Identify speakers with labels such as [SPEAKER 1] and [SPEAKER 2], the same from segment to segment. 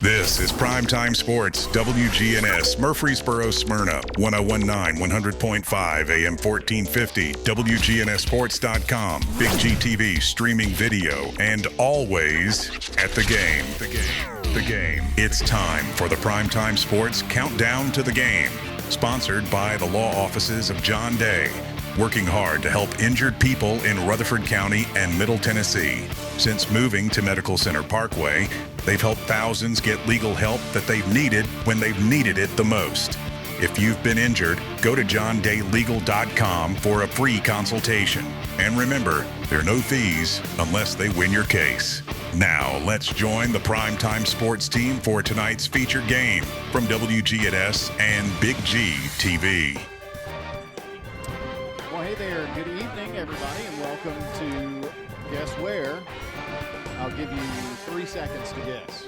[SPEAKER 1] This is Primetime Sports, WGNS, Murfreesboro, Smyrna, 1019, 100.5, AM 1450, WGNSSports.com, Big G TV, streaming video, and always at the game. The game. It's time for the Primetime Sports Countdown to the Game, sponsored by the law offices of John Day, working hard to help injured people in Rutherford County and Middle Tennessee. Since moving to Medical Center Parkway, they've helped thousands get legal help that they've needed when they've needed it the most. If you've been injured, go to johndaylegal.com for a free consultation. And remember, there are no fees unless they win your case. Now, let's join the Primetime Sports team for tonight's featured game from WGNS and Big G TV.
[SPEAKER 2] Well, hey there. Good evening, everybody, and welcome to Guess Where? I'll give you 3 seconds to guess.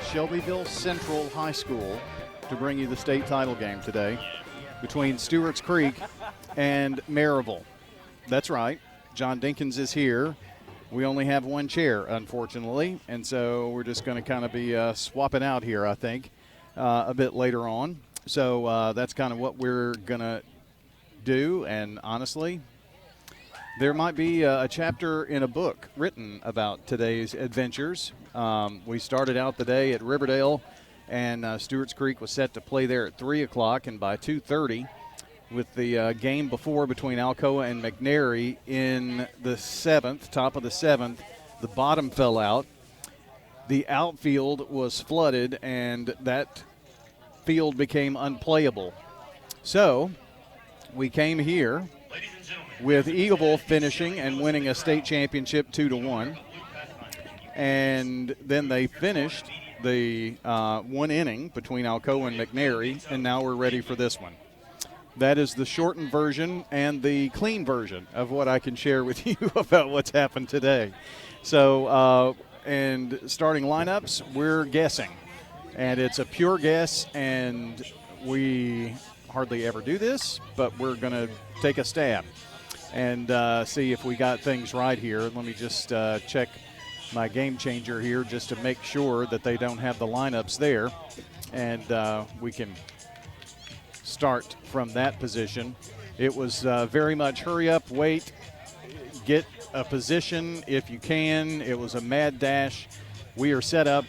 [SPEAKER 2] Shelbyville Central High School to bring you the state title game today between Stewarts Creek and Maryville. That's right. John Dinkins is here. We only have one chair, unfortunately, and so we're just going to kind of be swapping out here, I think, a bit later on. So that's kind of what we're going to do, and honestly, there might be a chapter in a book written about today's adventures. We started out the day at Riverdale, and Stewarts Creek was set to play there at 3 o'clock, and by 2:30, with the game before between Alcoa and McNary in the 7th, top of the 7th, the bottom fell out. The outfield was flooded, and that field became unplayable. So we came here with Eagleville finishing and winning a state championship 2-1. And then they finished the one inning between Alcoa and McNary, and now we're ready for this one. That is the shortened version and the clean version of what I can share with you about what's happened today. So, and starting lineups, we're guessing. And it's a pure guess, and we hardly ever do this, but we're going to take a stab and see if we got things right here. Let me just check my game changer here just to make sure that they don't have the lineups there, and we can start from that position. It was very much hurry up, wait, get a position if you can. It was a mad dash. We are set up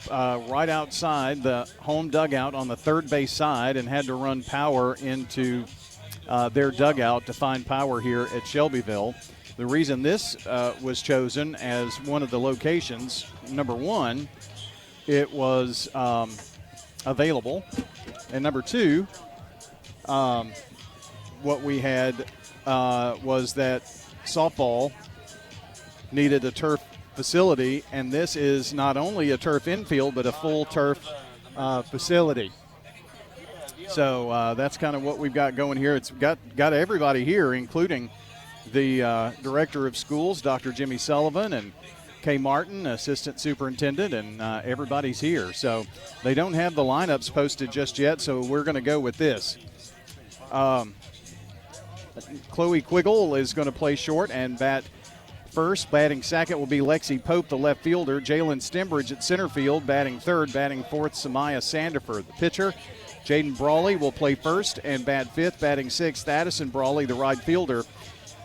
[SPEAKER 2] right outside the home dugout on the third base side and had to run power into their dugout to find power here at Shelbyville. The reason this was chosen as one of the locations, number one, it was available, and number two, what we had was that softball needed a turf facility, and this is not only a turf infield but a full turf facility. So that's kind of what we've got going here. It's got everybody here, including the director of schools, Dr. Jimmy Sullivan, and Kay Martin, assistant superintendent, and everybody's here. So they don't have the lineups posted just yet, so we're going to go with this. Chloe Quiggle is going to play short and bat first. Batting second will be Lexi Pope, the left fielder. Jalen Stembridge at center field, batting third. Batting fourth, Samaya Sandiford. The pitcher, Jaden Brawley, will play first and bat fifth. Batting sixth, Addison Brawley, the right fielder.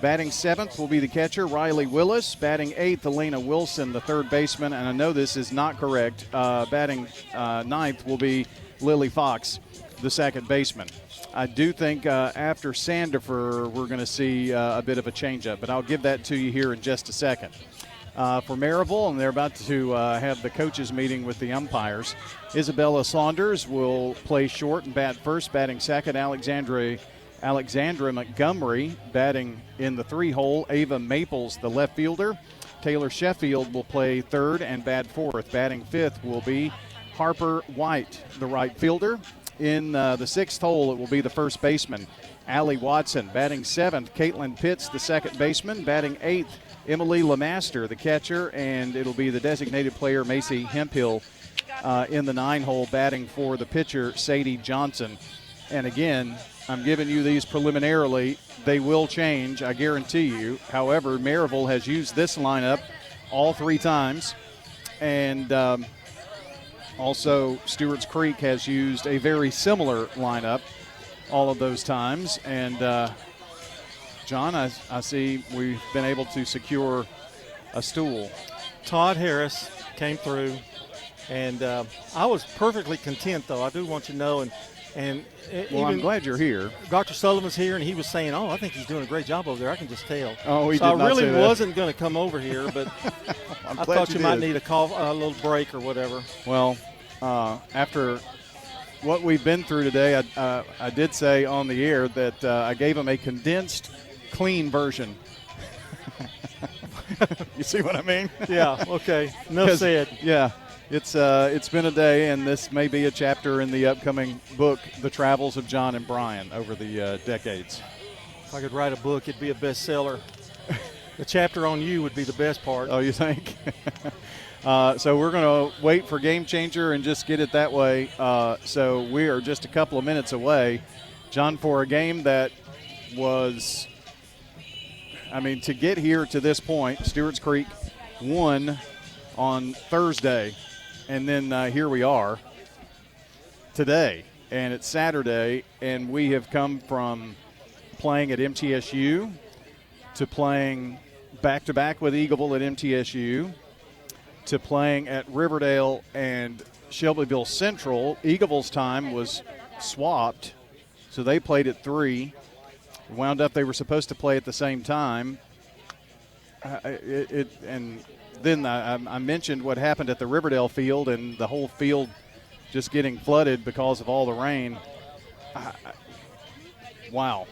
[SPEAKER 2] Batting seventh will be the catcher, Riley Willis. Batting eighth, Elena Wilson, the third baseman. And I know this is not correct. Batting ninth will be Lily Fox, the second baseman. I do think after Sandifer, we're going to see a bit of a changeup, but I'll give that to you here in just a second. For Maryville, and they're about to have the coaches meeting with the umpires, Isabella Saunders will play short and bat first. Batting second, Alexandra Montgomery batting in the 3-hole. Ava Maples, the left fielder. Taylor Sheffield will play third and bat fourth. Batting fifth will be Harper White, the right fielder. In the 6th hole, it will be the first baseman, Allie Watson. Batting seventh, Caitlin Pitts, the second baseman. Batting eighth, Emily Lemaster, the catcher. And it'll be the designated player, Macy Hemphill, in the 9-hole, batting for the pitcher, Sadie Johnson. And again, I'm giving you these preliminarily. They will change, I guarantee you. However, Maryville has used this lineup all 3 times. And Also, Stewarts Creek has used a very similar lineup all of those times. And, John, I see we've been able to secure a stool.
[SPEAKER 3] Todd Harris came through, and I was perfectly content, though. I do want you to know. And
[SPEAKER 2] well, I'm glad you're here.
[SPEAKER 3] Dr. Sullivan's here, and he was saying, I think he's doing a great job over there. I can just tell.
[SPEAKER 2] Oh, he
[SPEAKER 3] so
[SPEAKER 2] did not
[SPEAKER 3] I really
[SPEAKER 2] say that.
[SPEAKER 3] wasn't going to come over here, but I thought you might need a little break or whatever.
[SPEAKER 2] Well, after what we've been through today, I did say on the air that I gave him a condensed, clean version. You see what I mean?
[SPEAKER 3] Yeah, okay. Enough said.
[SPEAKER 2] Yeah. It's been a day, and this may be a chapter in the upcoming book, The Travels of John and Brian, over the decades.
[SPEAKER 3] If I could write a book, it'd be a bestseller. The chapter on you would be the best part.
[SPEAKER 2] Oh, you think? So we're going to wait for Game Changer and just get it that way. So we are just a couple of minutes away, John, for a game that was, to get here to this point, Stewarts Creek won on Thursday. And then here we are today, and it's Saturday, and we have come from playing at MTSU to playing back-to-back with Eagleville at MTSU to playing at Riverdale and Shelbyville Central. Eagleville's time was swapped, so they played at 3. Wound up they were supposed to play at the same time. Then I mentioned what happened at the Riverdale field and the whole field just getting flooded because of all the rain. Wow,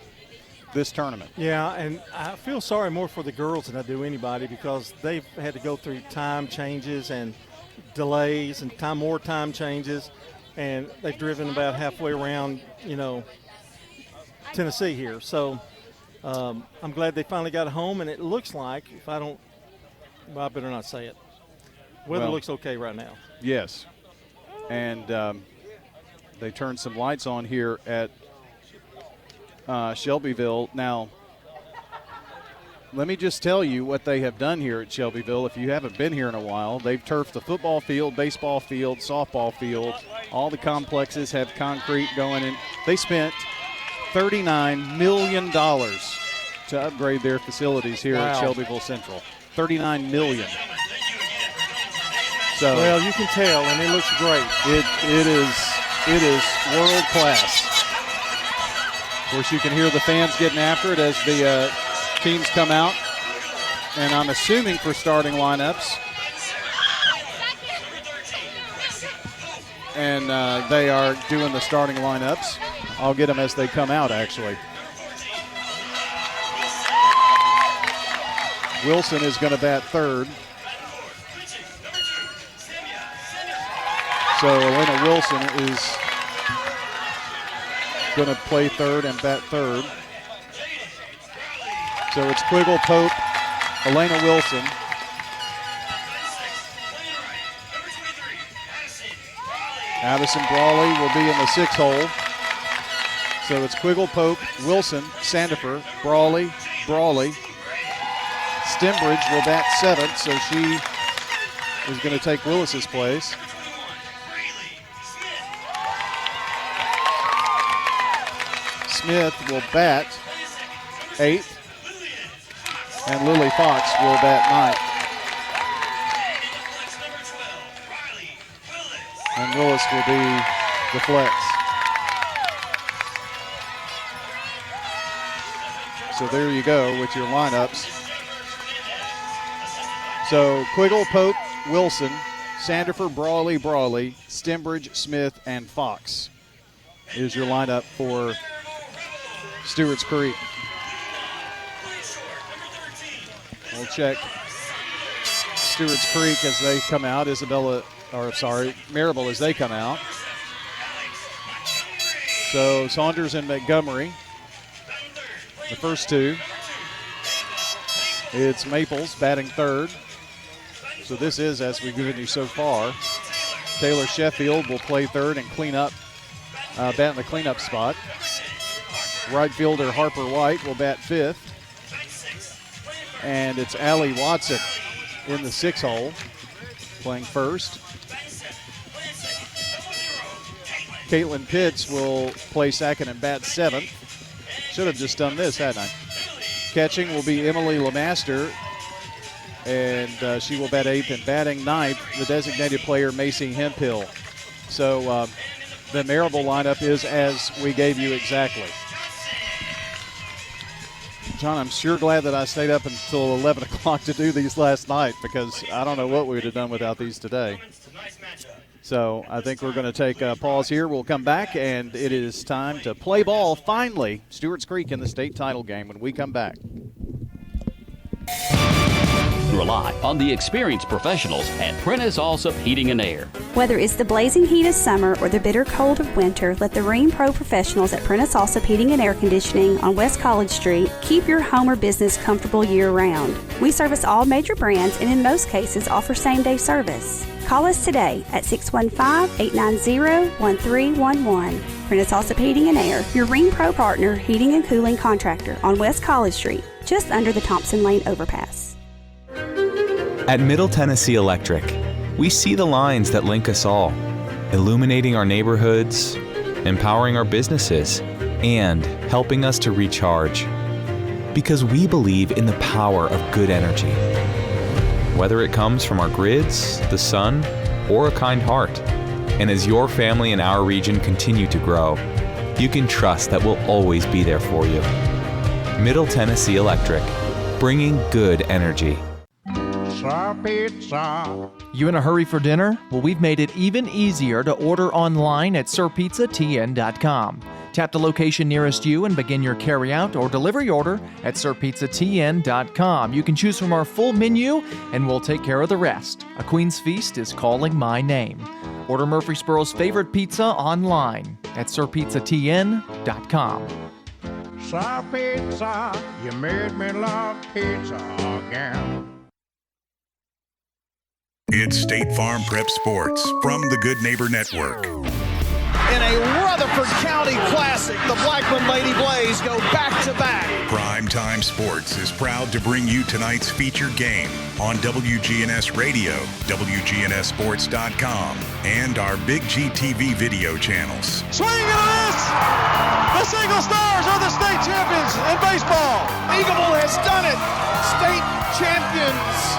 [SPEAKER 2] this tournament.
[SPEAKER 3] Yeah, and I feel sorry more for the girls than I do anybody because they've had to go through time changes and delays and more time changes, and they've driven about halfway around, Tennessee here. So I'm glad they finally got home, and it looks like, I better not say it. Weather looks okay right now.
[SPEAKER 2] Yes. And they turned some lights on here at Shelbyville. Now, let me just tell you what they have done here at Shelbyville. If you haven't been here in a while, they've turfed the football field, baseball field, softball field. All the complexes have concrete going in. They spent $39 million to upgrade their facilities here at Shelbyville Central. $39 million. So,
[SPEAKER 3] well, you can tell, and it looks great.
[SPEAKER 2] It is world class. Of course, you can hear the fans getting after it as the teams come out, and I'm assuming for starting lineups. And they are doing the starting lineups. I'll get them as they come out, actually. Wilson is going to bat third. So Elena Wilson is going to play third and bat third. So it's Quiggle, Pope, Elena Wilson. Addison Brawley will be in the 6 hole. So it's Quiggle, Pope, Wilson, Sandifer, Brawley. Stembridge will bat 7th, so she is going to take Willis's place. Smith will bat 8th, and Lily Fox will bat 9th. And Willis will be the flex. So there you go with your lineups. So Quiggle, Pope, Wilson, Sandifer, Brawley, Stembridge, Smith, and Fox is your lineup for Stewarts Creek. We'll check Stewarts Creek as they come out. Maryville as they come out. So Saunders and Montgomery, the first two. It's Maples batting third. So this is, as we've given you so far, Taylor Sheffield will play third and clean up, bat in the cleanup spot. Right fielder Harper White will bat 5th. And it's Allie Watson in the 6 hole, playing first. Caitlin Pitts will play second and bat seventh. Should have just done this, hadn't I? Catching will be Emily Lemaster, and she will bat eighth. And batting ninth, the designated player, Macy Hemphill. So the Maryville lineup is as we gave you exactly. John, I'm sure glad that I stayed up until 11 o'clock to do these last night, because I don't know what we would have done without these today. So I think we're going to take a pause here. We'll come back, and it is time to play ball, finally. Stewarts Creek in the state title game when we come back.
[SPEAKER 4] Rely on the experienced professionals at Prentice Allsup Heating and Air.
[SPEAKER 5] Whether it's the blazing heat of summer or the bitter cold of winter, let the Rheem Pro professionals at Prentice Allsup Heating and Air Conditioning on West College Street keep your home or business comfortable year-round. We service all major brands and in most cases offer same-day service. Call us today at 615-890-1311. Prentice Allsup Heating and Air, your Rheem Pro partner heating and cooling contractor on West College Street, just under the Thompson Lane overpass.
[SPEAKER 6] At Middle Tennessee Electric, we see the lines that link us all, illuminating our neighborhoods, empowering our businesses, and helping us to recharge. Because we believe in the power of good energy. Whether it comes from our grids, the sun, or a kind heart. And as your family and our region continue to grow, you can trust that we'll always be there for you. Middle Tennessee Electric, bringing good energy.
[SPEAKER 7] Pizza.
[SPEAKER 8] You in a hurry for dinner? Well, we've made it even easier to order online at sirpizzatn.com. Tap the location nearest you and begin your carry-out or delivery order at sirpizzatn.com. You can choose from our full menu, and we'll take care of the rest. A Queen's Feast is calling my name. Order Murfreesboro's favorite pizza online at sirpizzatn.com.
[SPEAKER 7] Sir Pizza, you made me love pizza again.
[SPEAKER 1] It's State Farm Prep Sports from the Good Neighbor Network.
[SPEAKER 9] In a Rutherford County Classic, the Blackman Lady Blaze go back-to-back.
[SPEAKER 1] Primetime Sports is proud to bring you tonight's featured game on WGNS Radio, WGNSSports.com, and our Big G TV video channels.
[SPEAKER 3] Swing and a miss! The Single Stars are the state champions in baseball.
[SPEAKER 9] Eagleville has done it. State champions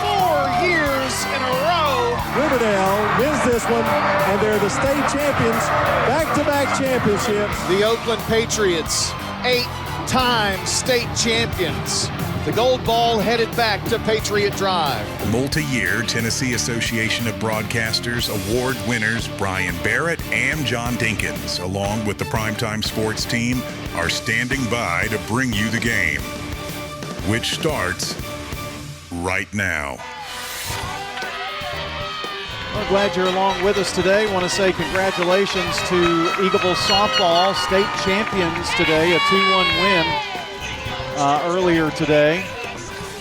[SPEAKER 9] 4 years in a row.
[SPEAKER 10] Riverdale wins this one, and they're the state champions, back-to-back championships.
[SPEAKER 9] The Oakland Patriots, 8-time state champions. The gold ball headed back to Patriot Drive.
[SPEAKER 1] Multi-year Tennessee Association of Broadcasters award winners Brian Barrett and John Dinkins, along with the Primetime Sports team, are standing by to bring you the game, which starts right now.
[SPEAKER 2] Well, glad you're along with us today. Want to say congratulations to Eagleville softball, state champions today, a 2-1 win earlier today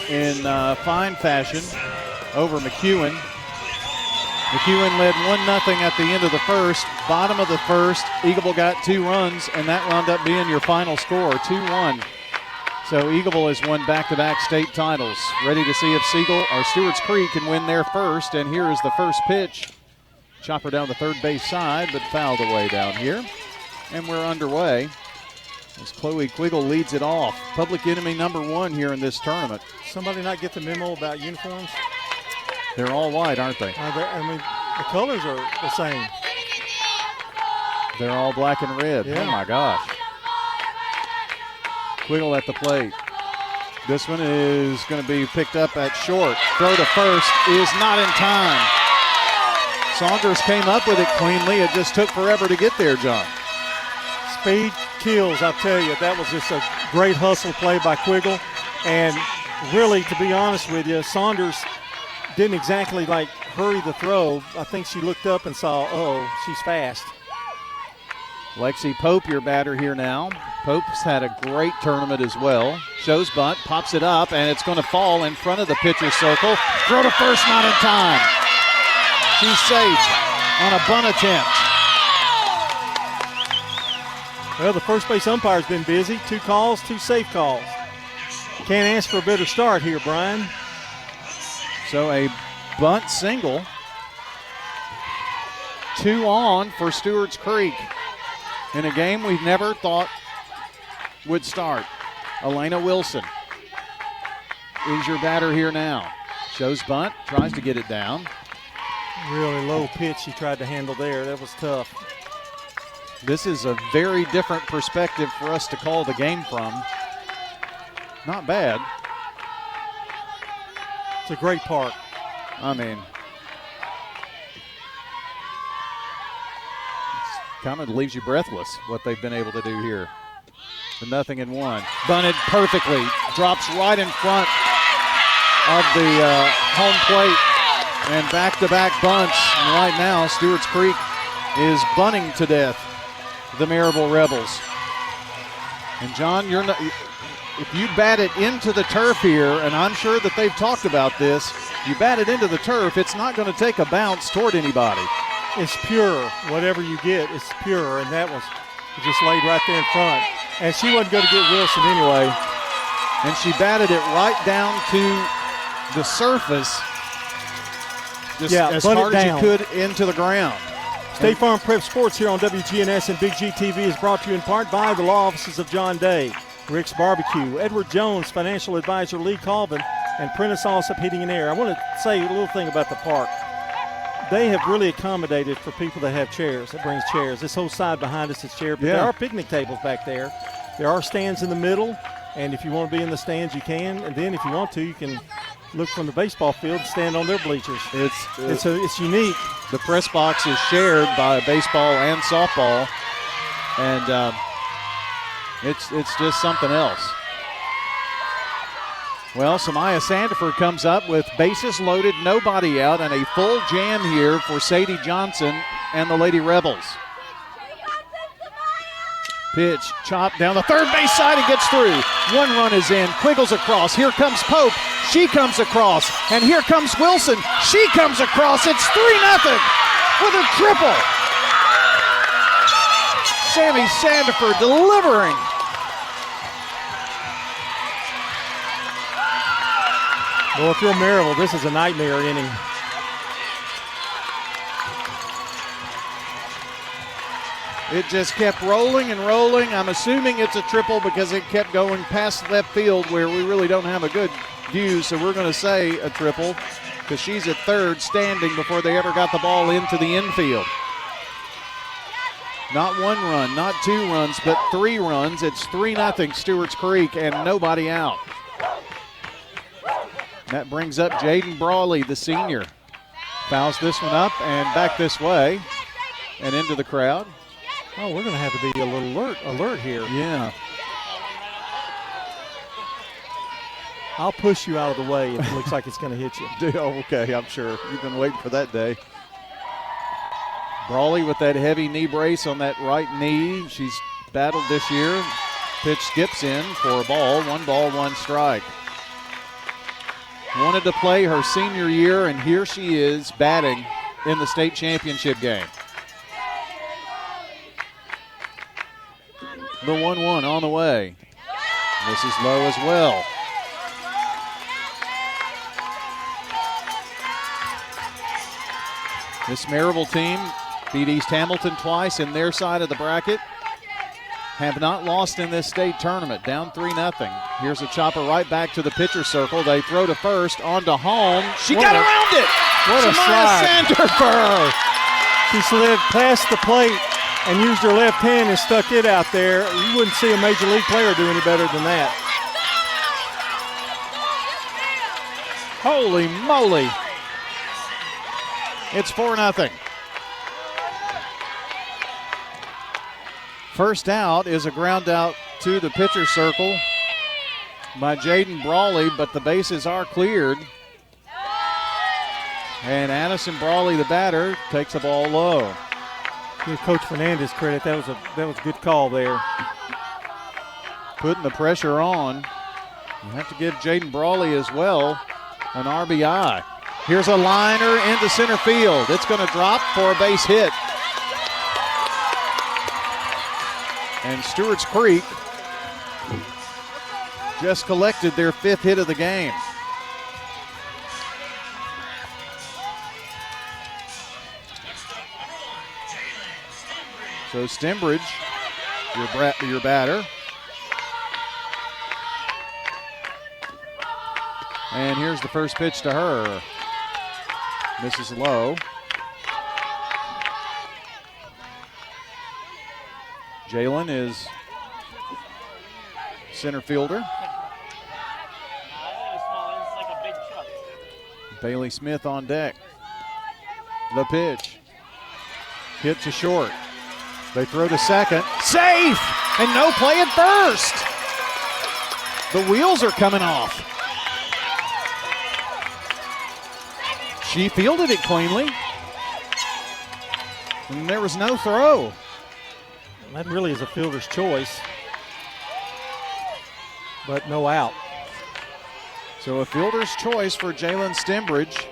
[SPEAKER 2] in fine fashion over McEwen. McEwen led 1-0 at the end of the first. Bottom of the first, Eagleville got 2 runs, and that wound up being your final score, 2-1. So Eagleville has won back-to-back state titles. Ready to see if Stewarts Creek can win their first. And here is the first pitch. Chopper down the third base side, but fouled away down here. And we're underway as Chloe Quiggle leads it off. Public enemy number 1 here in this tournament.
[SPEAKER 3] Somebody not get the memo about uniforms?
[SPEAKER 2] They're all white, aren't they?
[SPEAKER 3] The colors are the same.
[SPEAKER 2] They're all black and red.
[SPEAKER 3] Yeah.
[SPEAKER 2] Oh, my gosh. Quiggle at the plate. This one is going to be picked up at short. Throw to first is not in time. Saunders came up with it cleanly. It just took forever to get there, John.
[SPEAKER 3] Speed kills, I tell you. That was just a great hustle play by Quiggle. And really, to be honest with you, Saunders didn't exactly hurry the throw. I think she looked up and saw, she's fast.
[SPEAKER 2] Lexi Pope, your batter here now. Pope's had a great tournament as well. Shows bunt, pops it up, and it's going to fall in front of the pitcher's circle. Throw to first, not in time. She's safe on a bunt attempt.
[SPEAKER 3] Well, the first base umpire's been busy. 2 calls, 2 safe calls. Can't ask for a better start here, Brian.
[SPEAKER 2] So a bunt single. 2 on for Stewarts Creek in a game we've never thought would start. Elena Wilson is your batter here now. Shows bunt, tries to get it down.
[SPEAKER 3] Really low pitch he tried to handle there. That was tough.
[SPEAKER 2] This is a very different perspective for us to call the game from. Not bad.
[SPEAKER 3] It's a great park.
[SPEAKER 2] I mean, kind of leaves you breathless what they've been able to do here. The 0-1. Bunted perfectly. Drops right in front of the home plate. And back-to-back bunts. And right now, Stewarts Creek is bunting to death the Maryville Rebels. And John, you're not, if you bat it into the turf here, and I'm sure that they've talked about this, you bat it into the turf, it's not going to take a bounce toward anybody.
[SPEAKER 3] It's pure. Whatever you get, it's pure. And that was just laid right there in front. And she wasn't going to get Wilson anyway.
[SPEAKER 2] And she batted it right down to the surface, just as hard as you could into the ground.
[SPEAKER 3] State Farm Prep Sports here on WGNS and Big G TV is brought to you in part by the law offices of John Day, Rick's Barbecue, Edward Jones, financial advisor Lee Colvin, and Prentice Allsup Heating and Air. I want to say a little thing about the park. They have really accommodated for people that have chairs. That brings chairs. This whole side behind us is chair, but there are picnic tables back there. There are stands in the middle, and if you want to be in the stands, you can. And then if you want to, you can look from the baseball field and stand on their bleachers. It's unique.
[SPEAKER 2] The press box is shared by baseball and softball, and it's just something else. Well, Samaya Sandiford comes up with bases loaded, nobody out, and a full jam here for Sadie Johnson and the Lady Rebels. Pitch, chop down the third base side, it gets through. 1 run is in, Quiggles across. Here comes Pope, she comes across. And here comes Wilson, she comes across. It's 3-0 with a triple. Sammy Sandiford delivering.
[SPEAKER 3] Well, if you're Maryville, this is a nightmare inning.
[SPEAKER 2] It just kept rolling and rolling. I'm assuming it's a triple because it kept going past left field where we really don't have a good view, so we're going to say a triple because she's at third standing before they ever got the ball into the infield. Not 1 run, not 2 runs, but 3 runs. It's 3-0 Stewarts Creek and nobody out. That brings up Jaden Brawley, the senior. Fouls this one up and back this way and into the crowd.
[SPEAKER 3] Oh, we're going to have to be a little alert here.
[SPEAKER 2] Yeah.
[SPEAKER 3] I'll push you out of the way if it looks like it's going to hit you.
[SPEAKER 2] Oh, okay, I'm sure. You've been waiting for that day. Brawley with that heavy knee brace on that right knee. She's battled this year. Pitch skips in for a ball. 1 ball, 1 strike. Wanted to play her senior year, and here she is batting in the state championship game. The 1-1 on the way. This is low as well. This Maryville team beat East Hamilton twice in their side of the bracket. Have not lost in this state tournament. Down 3-0. Here's a chopper right back to the pitcher circle. They throw to first, on to home. She got around it.
[SPEAKER 3] What a slide.
[SPEAKER 2] Sandiford.
[SPEAKER 3] She slid past the plate and used her left hand and stuck it out there. You wouldn't see a major league player do any better than that.
[SPEAKER 2] Holy moly. It's 4-0. First out is a ground out to the pitcher circle by Jaden Brawley, but the bases are cleared. And Addison Brawley, the batter, takes the ball low.
[SPEAKER 3] Give Coach Fernandez credit. That was a good call there.
[SPEAKER 2] Putting the pressure on. You have to give Jaden Brawley as well an RBI. Here's a liner into center field. It's going to drop for a base hit. And Stewarts Creek just collected their 5th hit of the game. So Stembridge, your batter. And here's the first pitch to her. Misses low. Jalen is center fielder. Bailey Smith on deck. The pitch. Hit to short. They throw to second. Safe! And no play at first. The wheels are coming off. She fielded it cleanly. And there was no throw.
[SPEAKER 3] That really is a fielder's choice. But no out.
[SPEAKER 2] So a fielder's choice for Jalen Stembridge.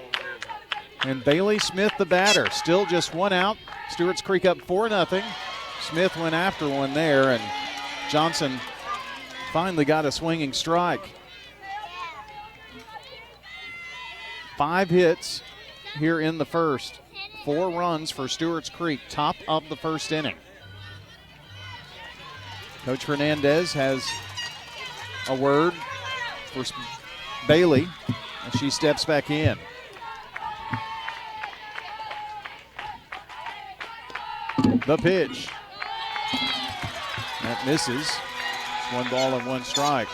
[SPEAKER 2] And Bailey Smith, the batter. Still just one out. Stewarts Creek up 4-0. Smith went after one there, and Johnson finally got a swinging strike. 5 hits here in the first. 4 runs for Stewarts Creek, top of the first inning. Coach Hernandez has a word for Bailey as she steps back in. The pitch. That misses. It's 1 ball and 1 strike.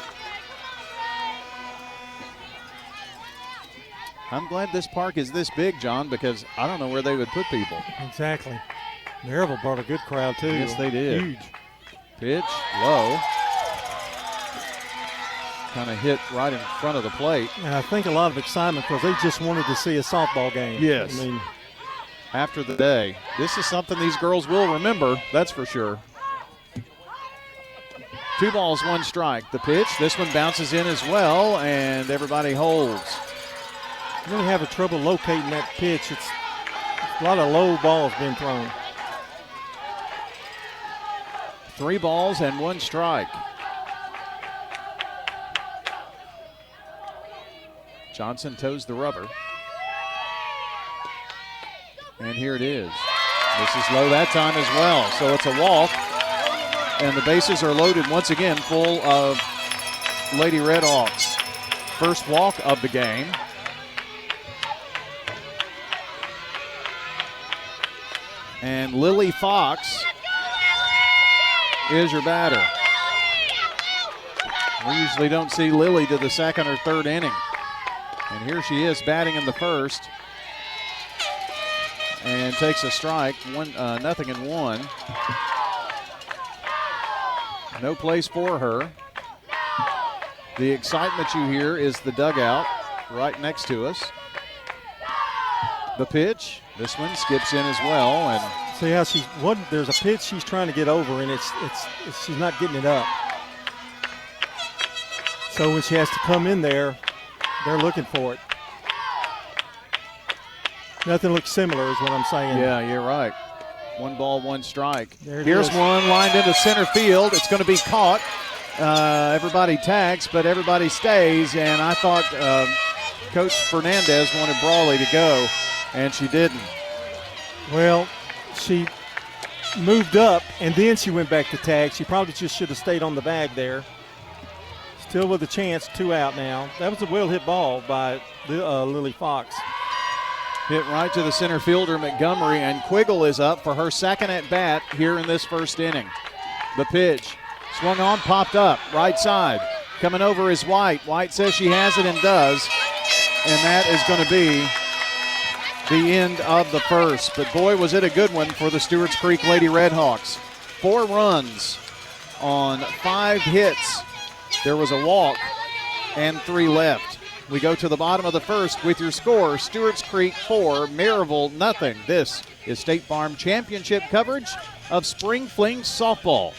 [SPEAKER 2] I'm glad this park is this big, John, because I don't know where they would put people.
[SPEAKER 3] Exactly. Maryville brought a good crowd, too.
[SPEAKER 2] Yes, they did.
[SPEAKER 3] Huge.
[SPEAKER 2] Pitch, low. Kind of hit right in front of the plate.
[SPEAKER 3] And I think a lot of excitement because they just wanted to see a softball game.
[SPEAKER 2] Yes.
[SPEAKER 3] I mean,
[SPEAKER 2] after the day. This is something these girls will remember, that's for sure. 2 balls, 1 strike. The pitch, this one bounces in as well, and everybody holds.
[SPEAKER 3] you really having trouble locating that pitch. It's a lot of low balls being thrown.
[SPEAKER 2] 3 balls and 1 strike. Johnson toes the rubber. And here it is. This is low that time as well. So it's a walk. And the bases are loaded once again, full of Lady Redhawks. First walk of the game. And Lily Fox is your batter. We usually don't see Lily to the 2nd or 3rd inning. And here she is batting in the first. And takes a strike, 0-1. No place for her. The excitement you hear is the dugout right next to us. The pitch, this one skips in as well. And
[SPEAKER 3] see how there's a pitch she's trying to get over, and she's not getting it up. So when she has to come in there, they're looking for it. Nothing looks similar is what I'm saying.
[SPEAKER 2] Yeah, you're right. 1 ball, 1 strike.
[SPEAKER 3] Here's
[SPEAKER 2] one lined into center field. It's going to be caught. Everybody tags, but everybody stays. And I thought Coach Fernandez wanted Brawley to go, and she didn't.
[SPEAKER 3] Well, she moved up, and then she went back to tag. She probably just should have stayed on the bag there. Still with a chance, 2 out now. That was a well-hit ball by Lily Fox.
[SPEAKER 2] Hit right to the center fielder, Montgomery, and Quiggle is up for her 2nd at bat here in this first inning. The pitch, swung on, popped up, right side. Coming over is White. White says she has it and does, and that is going to be the end of the first. But boy, was it a good one for the Stewarts Creek Lady Redhawks. 4 runs on 5 hits. There was a walk and 3 left. We go to the bottom of the first with your score, Stewarts Creek 4, Maryville nothing. This is State Farm Championship coverage of Spring Fling softball.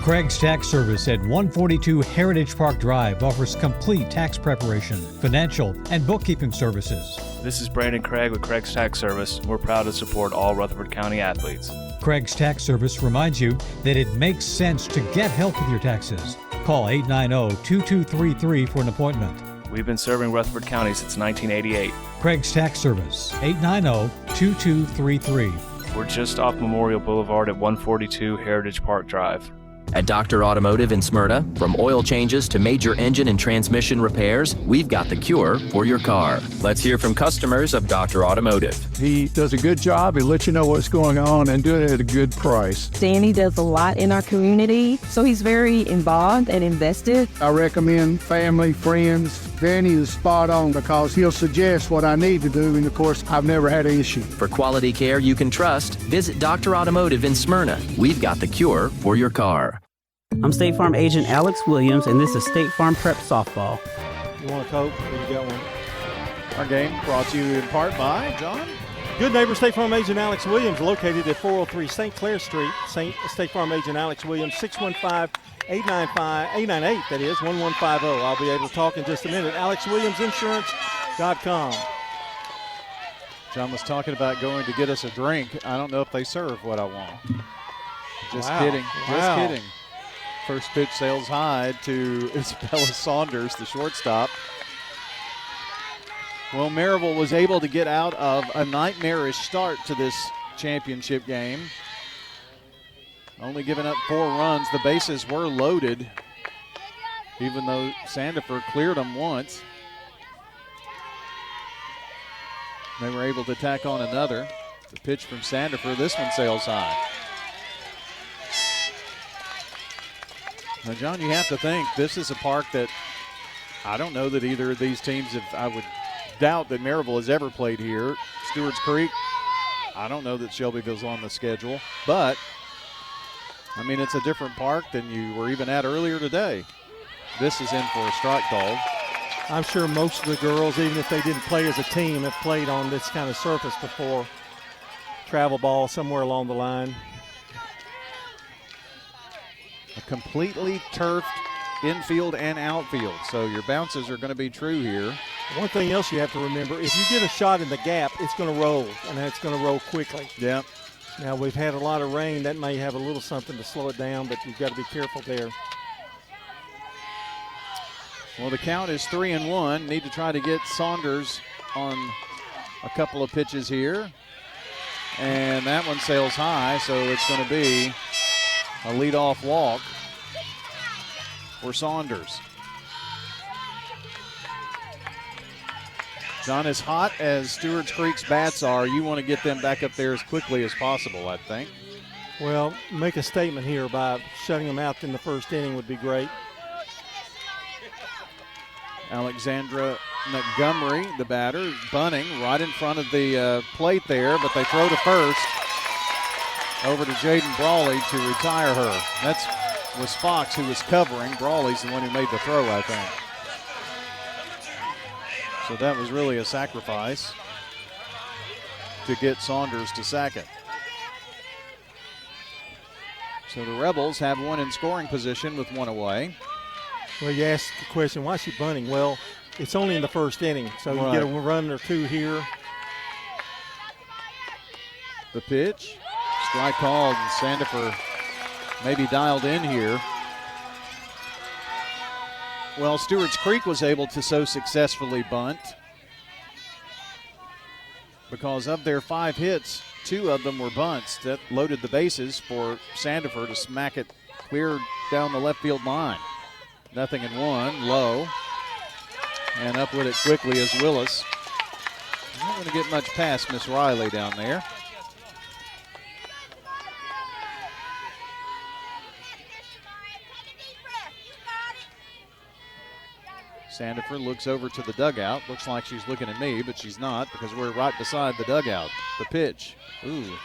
[SPEAKER 11] Craig's Tax Service at 142 Heritage Park Drive offers complete tax preparation, financial, and bookkeeping services.
[SPEAKER 12] This is Brandon Craig with Craig's Tax Service. We're proud to support all Rutherford County athletes.
[SPEAKER 11] Craig's Tax Service reminds you that it makes sense to get help with your taxes. Call 890-2233 for an appointment.
[SPEAKER 12] We've been serving Rutherford County since 1988.
[SPEAKER 11] Craig's Tax Service, 890-2233.
[SPEAKER 12] We're just off Memorial Boulevard at 142 Heritage Park Drive.
[SPEAKER 13] At Dr. Automotive in Smyrna, from oil changes to major engine and transmission repairs, we've got the cure for your car. Let's hear from customers of Dr. Automotive.
[SPEAKER 7] He does a good job. He lets you know what's going on and do it at a good price.
[SPEAKER 14] Danny does a lot in our community, so he's very involved and invested.
[SPEAKER 7] I recommend family, friends. Danny is spot on because he'll suggest what I need to do, and of course, I've never had an issue.
[SPEAKER 13] For quality care you can trust, visit Dr. Automotive in Smyrna. We've got the cure for your car.
[SPEAKER 15] I'm State Farm agent Alex Williams, and this is State Farm Prep Softball.
[SPEAKER 3] You want a Coke? Or you got one?
[SPEAKER 2] Our game brought to you in part by John.
[SPEAKER 3] Good neighbor State Farm agent Alex Williams, located at 403 St. Clair Street. State Farm agent Alex Williams, 615-898, that is, 1150. I'll be able to talk in just a minute. AlexWilliamsInsurance.com.
[SPEAKER 2] John was talking about going to get us a drink. I don't know if they serve what I want. Just kidding. Just kidding. First pitch sails high to Isabella Saunders, the shortstop. Well, Maryville was able to get out of a nightmarish start to this championship game. Only giving up 4 runs. The bases were loaded, even though Sandifer cleared them once. They were able to tack on another. The pitch from Sandifer, this one sails high. Now, John, you have to think this is a park that I don't know that either of these teams I would doubt that Maryville has ever played here. Stewarts Creek, I don't know that Shelbyville's on the schedule. But, I mean, it's a different park than you were even at earlier today. This is in for a strike call.
[SPEAKER 3] I'm sure most of the girls, even if they didn't play as a team, have played on this kind of surface before. Travel ball somewhere along the line.
[SPEAKER 2] A completely turfed infield and outfield, so your bounces are going to be true here.
[SPEAKER 3] One thing else you have to remember, if you get a shot in the gap, it's going to roll, and it's going to roll quickly.
[SPEAKER 2] Yeah.
[SPEAKER 3] Now, we've had a lot of rain. That may have a little something to slow it down, but you've got to be careful there.
[SPEAKER 2] Well, the count is 3-1. Need to try to get Saunders on a couple of pitches here. And that one sails high, so it's going to be a leadoff walk for Saunders. John, as hot as Stewarts Creek's bats are, you want to get them back up there as quickly as possible, I think.
[SPEAKER 3] Well, make a statement here by shutting them out in the first inning would be great.
[SPEAKER 2] Alexandra Montgomery, the batter, bunting right in front of the plate there, but they throw to first. Over to Jaden Brawley to retire her. That was Fox who was covering. Brawley's the one who made the throw, I think. So that was really a sacrifice to get Saunders to second. So the Rebels have one in scoring position with one away.
[SPEAKER 3] Well, you asked the question, why is she bunting? Well, it's only in the first inning, so you get a run or two here.
[SPEAKER 2] The pitch. Strike called, and Sandifer maybe dialed in here. Well, Stewarts Creek was able to so successfully bunt because of their 5 hits, 2 of them were bunts. That loaded the bases for Sandifer to smack it clear down the left field line. 0-1, low, and up with it quickly is Willis. Not going to get much past Miss Riley down there. Sandifer looks over to the dugout. Looks like she's looking at me, but she's not because we're right beside the dugout. The pitch. Ooh.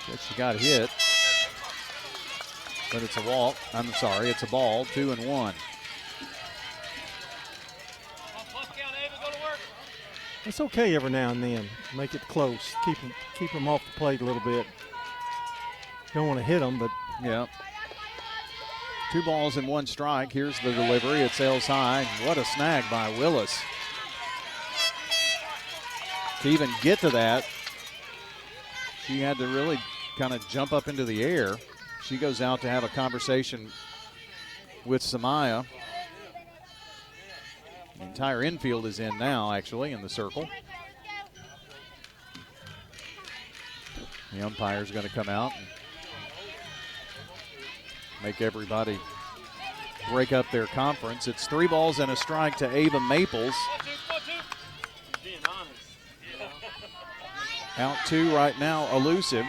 [SPEAKER 2] Guess she got hit. But it's a walk. I'm sorry, it's a ball. 2-1.
[SPEAKER 3] It's okay every now and then. Make it close. Keep them off the plate a little bit. Don't want to hit them, but
[SPEAKER 2] yeah. 2 balls and 1 strike. Here's the delivery. It sails high. What a snag by Willis. To even get to that, she had to really kind of jump up into the air. She goes out to have a conversation with Samaya. The entire infield is in now, actually, in the circle. The umpire's going to come out and make everybody break up their conference. It's 3 balls and a strike to Ava Maples. Out 2 right now, elusive.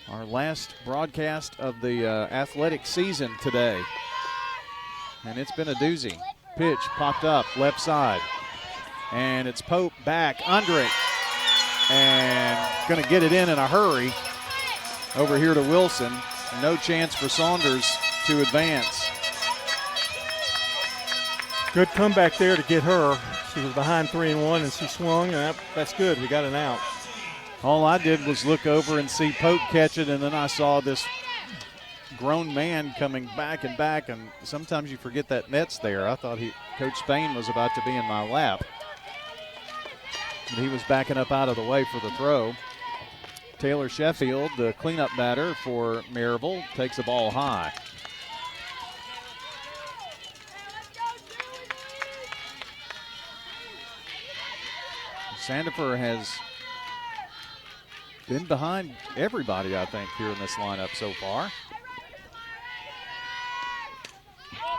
[SPEAKER 2] Our last broadcast of the athletic season today. And it's been a doozy. Pitch popped up left side. And it's Pope back under it. And going to get it in a hurry. Over here to Wilson. No chance for Saunders to advance.
[SPEAKER 3] Good comeback there to get her. She was behind 3-1 and she swung, and that's good. We got an out.
[SPEAKER 2] All I did was look over and see Pope catch it, and then I saw this grown man coming back, and sometimes you forget that net's there. I thought Coach Spain was about to be in my lap. But he was backing up out of the way for the throw. Taylor Sheffield, the cleanup batter for Maryville, takes the ball high. Sandifer has been behind everybody, I think, here in this lineup so far.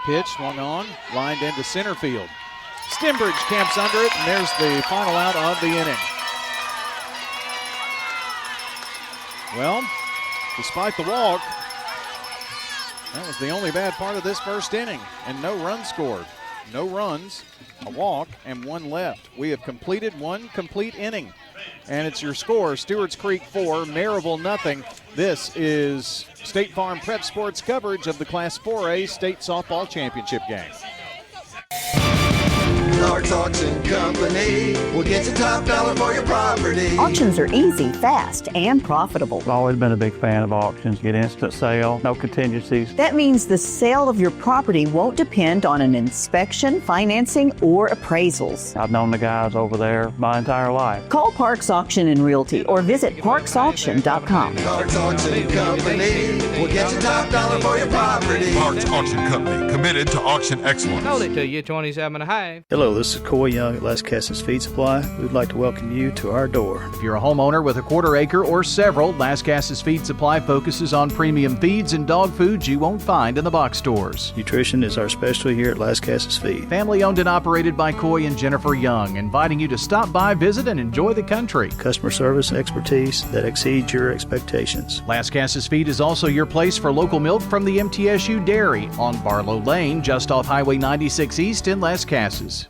[SPEAKER 2] Pitch swung on, lined into center field. Stembridge camps under it, and there's the final out of the inning. Well, despite the walk, that was the only bad part of this first inning, and no runs scored. No runs, a walk, and 1 left. We have completed 1 complete inning. And it's your score, Stewarts Creek 4, Maryville nothing. This is State Farm Prep Sports coverage of the Class 4A State Softball Championship game.
[SPEAKER 16] Clark's Auction Company will get you top dollar for your property.
[SPEAKER 17] Auctions are easy, fast, and profitable.
[SPEAKER 18] I've always been a big fan of auctions. Get instant sale, no contingencies.
[SPEAKER 17] That means the sale of your property won't depend on an inspection, financing, or appraisals.
[SPEAKER 18] I've known the guys over there my entire life.
[SPEAKER 17] Call Parks Auction and Realty or visit parksauction.com.
[SPEAKER 16] Clark's Auction Company will get you top dollar for your property.
[SPEAKER 19] Clark's Auction Company, committed to auction excellence.
[SPEAKER 20] Sold it to you, 27.5.
[SPEAKER 21] Hello, this is Coy Young at Las Casas Feed Supply. We'd like to welcome you to our door.
[SPEAKER 22] If you're a homeowner with a quarter acre or several, Las Casas Feed Supply focuses on premium feeds and dog foods you won't find in the box stores.
[SPEAKER 21] Nutrition is our specialty here at Las Casas Feed.
[SPEAKER 22] Family owned and operated by Coy and Jennifer Young, inviting you to stop by, visit, and enjoy the country.
[SPEAKER 21] Customer service expertise that exceeds your expectations.
[SPEAKER 22] Las Casas Feed is also your place for local milk from the MTSU Dairy on Barlow Lane, just off Highway 96 East in Las Casas.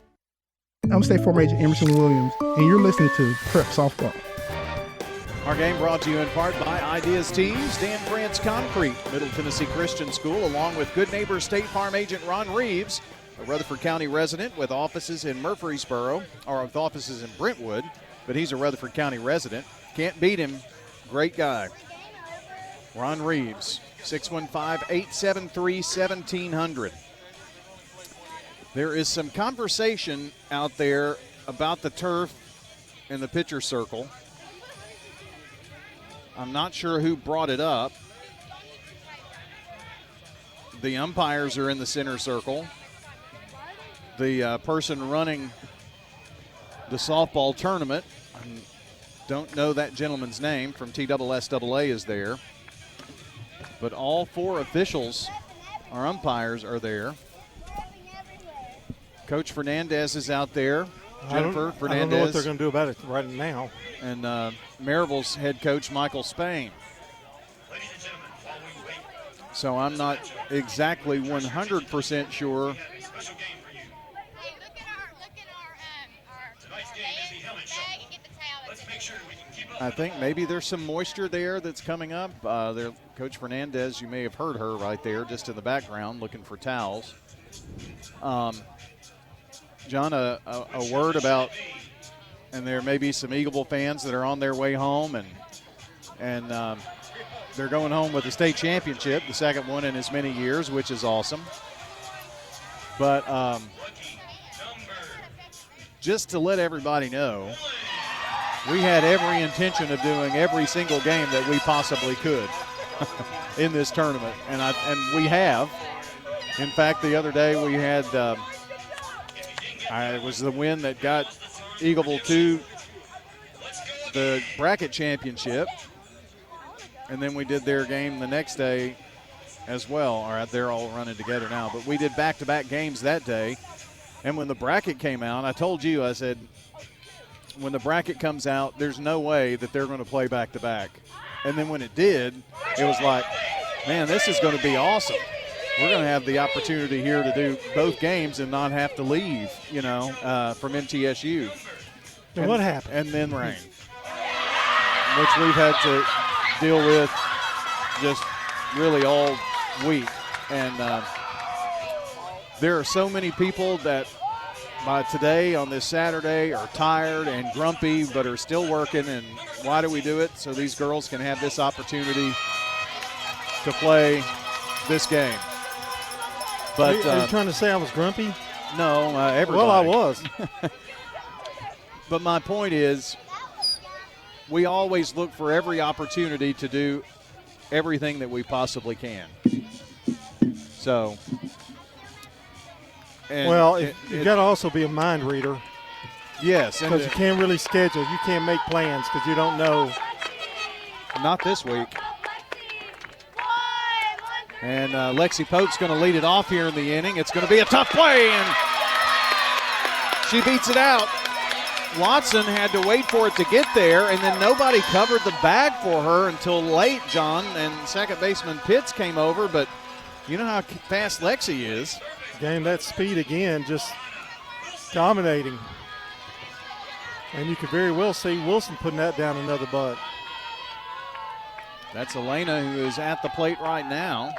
[SPEAKER 23] I'm State Farm Agent Emerson Williams, and you're listening to Prep Softball.
[SPEAKER 2] Our game brought to you in part by Ideas Tees, Dan France Concrete, Middle Tennessee Christian School, along with Good Neighbor State Farm Agent Ron Reeves, a Rutherford County resident with offices in Murfreesboro, or with offices in Brentwood, but he's a Rutherford County resident. Can't beat him. Great guy. Ron Reeves, 615-873-1700. There is some conversation out there about the turf in the pitcher circle. I'm not sure who brought it up. The umpires are in the center circle. The person running the softball tournament, I don't know that gentleman's name, from TSSAA is there. But all 4 officials, our umpires, are there. Coach Fernandez is out there. Jennifer Fernandez.
[SPEAKER 3] I don't know what they're going to do about it right now.
[SPEAKER 2] And Maryville's head coach, Michael Spain. So I'm not exactly 100% sure. I think maybe there's some moisture there that's coming up. Coach Fernandez, you may have heard her right there just in the background looking for towels. John, a word about, and there may be some Eagleville fans that are on their way home, and they're going home with the state championship, the second one in as many years, which is awesome. But just to let everybody know, we had every intention of doing every single game that we possibly could in this tournament, and we have. In fact, the other day we had it was the win that got Eagleville to the bracket championship, and then we did their game the next day as well. All right, they're all running together now, but we did back-to-back games that day. And when the bracket came out, I told you, I said, when the bracket comes out, there's no way that they're going to play back-to-back. And then when it did, it was like, man, this is going to be awesome. We're going to have the opportunity here to do both games and not have to leave, from MTSU.
[SPEAKER 3] And what happened?
[SPEAKER 2] And then rain, which we've had to deal with just really all week. And there are so many people that by today on this Saturday are tired and grumpy but are still working. And why do we do it? So these girls can have this opportunity to play this game. But
[SPEAKER 3] are you trying to say I was grumpy?
[SPEAKER 2] No, everybody.
[SPEAKER 3] Well, I was.
[SPEAKER 2] But my point is, we always look for every opportunity to do everything that we possibly can. So,
[SPEAKER 3] you've got to also be a mind reader.
[SPEAKER 2] Yes.
[SPEAKER 3] Because you can't really schedule. You can't make plans because you don't know.
[SPEAKER 2] Not this week. And Lexi Pope's going to lead it off here in the inning. It's going to be a tough play, and she beats it out. Watson had to wait for it to get there, and then nobody covered the bag for her until late, John, and second baseman Pitts came over, but you know how fast Lexi is.
[SPEAKER 3] Game that speed again, just dominating. And you could very well see Wilson putting that down another butt.
[SPEAKER 2] That's Elena, who is at the plate right now.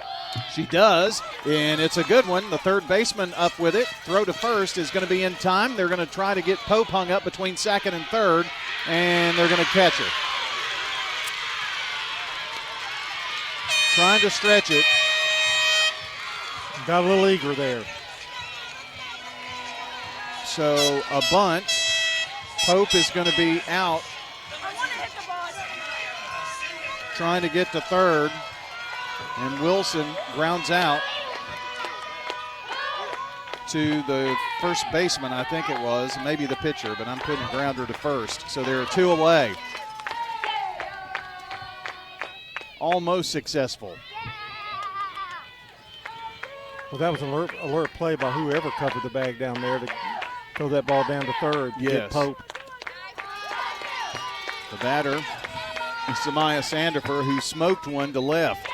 [SPEAKER 2] She does, and it's a good one. The third baseman up with it. Throw to first is going to be in time. They're going to try to get Pope hung up between second and third, and they're going to catch her. Trying to stretch it.
[SPEAKER 3] Got a little eager there.
[SPEAKER 2] So a bunt. Pope is going to be out. Trying to get to third, and Wilson grounds out to the first baseman, I think it was, maybe the pitcher, but I'm putting a grounder to first. So there are two away. Almost successful.
[SPEAKER 3] Well, that was an alert play by whoever covered the bag down there to throw that ball down to third.
[SPEAKER 2] Yes.
[SPEAKER 3] Get Pope.
[SPEAKER 2] The batter is Samaya Sandifer, who smoked one to left.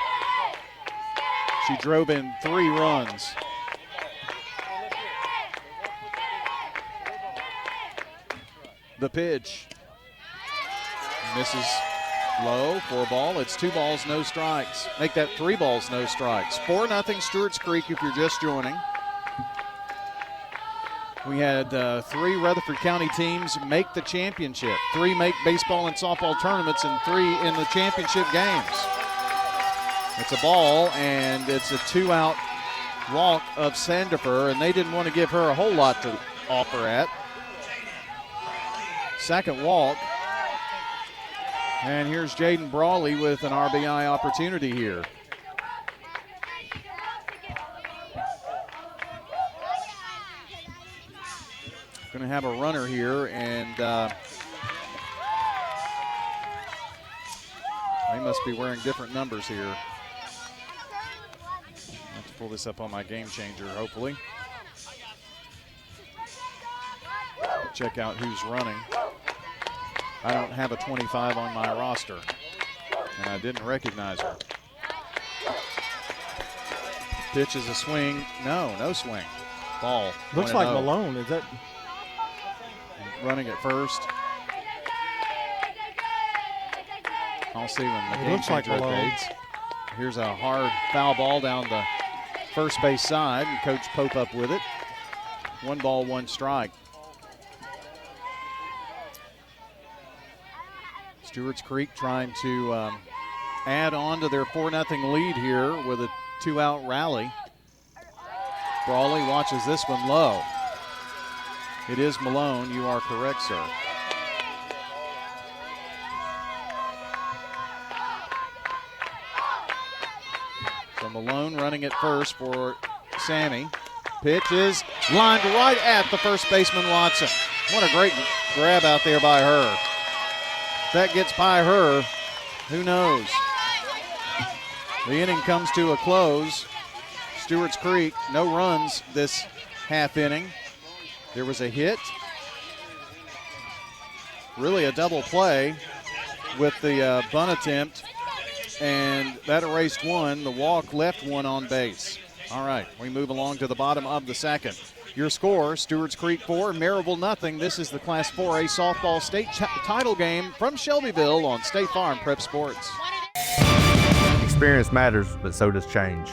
[SPEAKER 2] She drove in 3 runs. The pitch. Misses low, 4 ball. It's 2 balls, no strikes. Make that 3 balls, no strikes. 4-0 Stewarts Creek if you're just joining. We had 3 Rutherford County teams make the championship. 3 make baseball and softball tournaments and 3 in the championship games. It's a ball, and it's a 2-out walk of Sandifer, and they didn't want to give her a whole lot to offer at. Second walk. And here's Jaden Brawley with an RBI opportunity here. Going to have a runner here, and they must be wearing different numbers here. I'll have to pull this up on my game changer, hopefully. Check out who's running. I don't have a 25 on my roster, and I didn't recognize her. Pitch is a swing. No swing. Ball.
[SPEAKER 3] Looks like Malone. Is that?
[SPEAKER 2] Running at first. I'll see when the game changer updates. Here's a hard foul ball down the first base side, and Coach Pope up with it. 1 ball, 1 strike. Stewarts Creek trying to add on to their 4-0 lead here with a 2-out rally. Brawley watches this one low. It is Malone. You are correct, sir. So Malone running at first for Sammy. Pitch is lined right at the first baseman, Watson. What a great grab out there by her. that gets by her, who knows? The inning comes to a close. Stewarts Creek, no runs this half inning. There was a hit. Really a double play with the bunt attempt, and that erased one. The walk left one on base. All right, we move along to the bottom of the second. Your score, Stewarts Creek 4, Maryville nothing. This is the Class 4A softball state title game from Shelbyville on State Farm Prep Sports.
[SPEAKER 4] Experience matters, but so does change.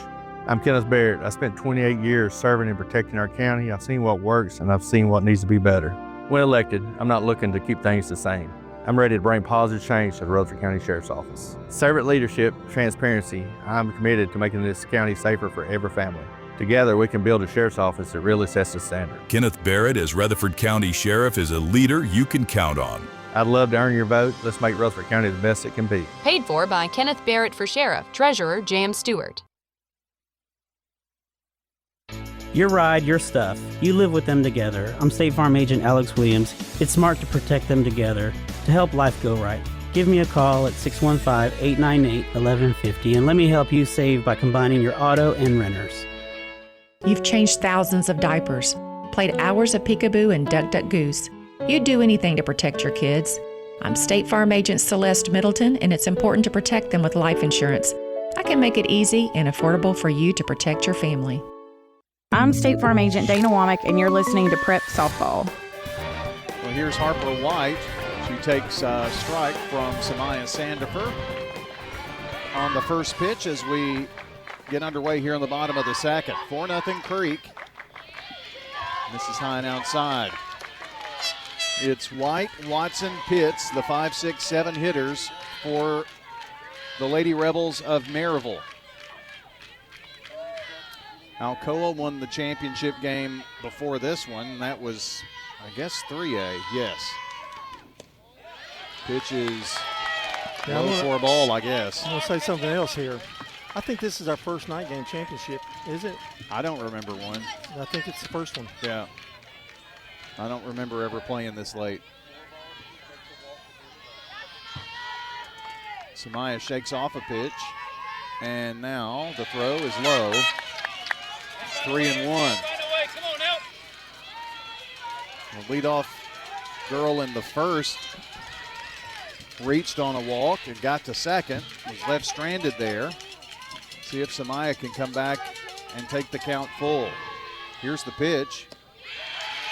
[SPEAKER 4] I'm Kenneth Barrett. I spent 28 years serving and protecting our county. I've seen what works, and I've seen what needs to be better. When elected, I'm not looking to keep things the same. I'm ready to bring positive change to the Rutherford County Sheriff's Office. Servant leadership, transparency, I'm committed to making this county safer for every family. Together, we can build a sheriff's office that really sets the standard.
[SPEAKER 5] Kenneth Barrett as Rutherford County Sheriff is a leader you can count on.
[SPEAKER 4] I'd love to earn your vote. Let's make Rutherford County the best it can be.
[SPEAKER 6] Paid for by Kenneth Barrett for Sheriff, Treasurer J.M. Stewart.
[SPEAKER 15] Your ride, your stuff. You live with them together. I'm State Farm Agent Alex Williams. It's smart to protect them together to help life go right. Give me a call at 615-898-1150 and let me help you save by combining your auto and renters.
[SPEAKER 24] You've changed thousands of diapers, played hours of peekaboo and duck, duck, goose. You'd do anything to protect your kids. I'm State Farm Agent Celeste Middleton, and it's important to protect them with life insurance. I can make it easy and affordable for you to protect your family.
[SPEAKER 25] I'm State Farm Agent Dana Womack, and you're listening to Prep Softball.
[SPEAKER 2] Well, here's Harper White. She takes a strike from Samaya Sandifer on the first pitch as we get underway here in the bottom of the second. 4-0 Creek. This is high and outside. It's White, Watson, Pitts, the 5, 6, 7 hitters for the Lady Rebels of Maryville. Alcoa won the championship game before this one. That was, I guess, 3A. Yes. Pitch is low for a ball, I guess.
[SPEAKER 3] I'm going to say something else here. I think this is our first night game championship, is it?
[SPEAKER 2] I don't remember one.
[SPEAKER 3] I think it's the first one.
[SPEAKER 2] Yeah. I don't remember ever playing this late. Samaya shakes off a pitch, and now the throw is low. 3-1. The leadoff girl in the first reached on a walk and got to second, was left stranded there. See if Samaya can come back and take the count full. Here's the pitch,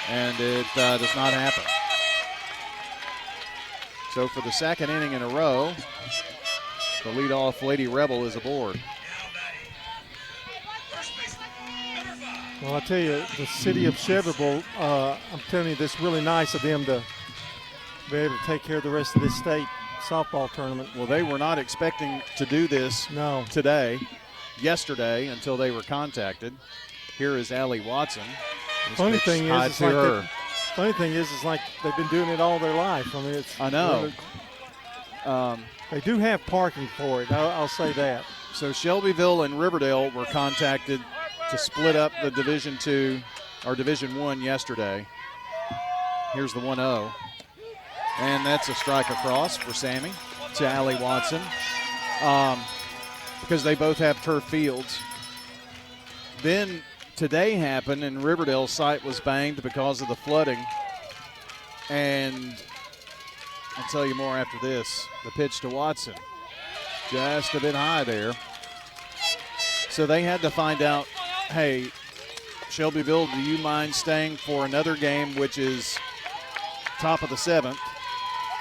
[SPEAKER 2] and it does not happen. So for the second inning in a row, the leadoff Lady Rebel is aboard.
[SPEAKER 3] Well, I tell you, the city of Shelbyville, I'm telling you, this is really nice of them to be able to take care of the rest of this state softball tournament.
[SPEAKER 2] Well, they were not expecting to do this yesterday until they were contacted. Here is Allie Watson.
[SPEAKER 3] Funny thing is like they've been doing it all their life. I mean,
[SPEAKER 2] I know.
[SPEAKER 3] They do have parking for it. I'll say that.
[SPEAKER 2] So Shelbyville and Riverdale were contacted to split up the Division II or Division I yesterday. Here's the 1-0. And that's a strike across for Sammy to Allie Watson. Because they both have turf fields. Then today happened and Riverdale's site was banged because of the flooding. And I'll tell you more after this. The pitch to Watson. Just a bit high there. So they had to find out, hey, Shelbyville, do you mind staying for another game, which is top of the seventh,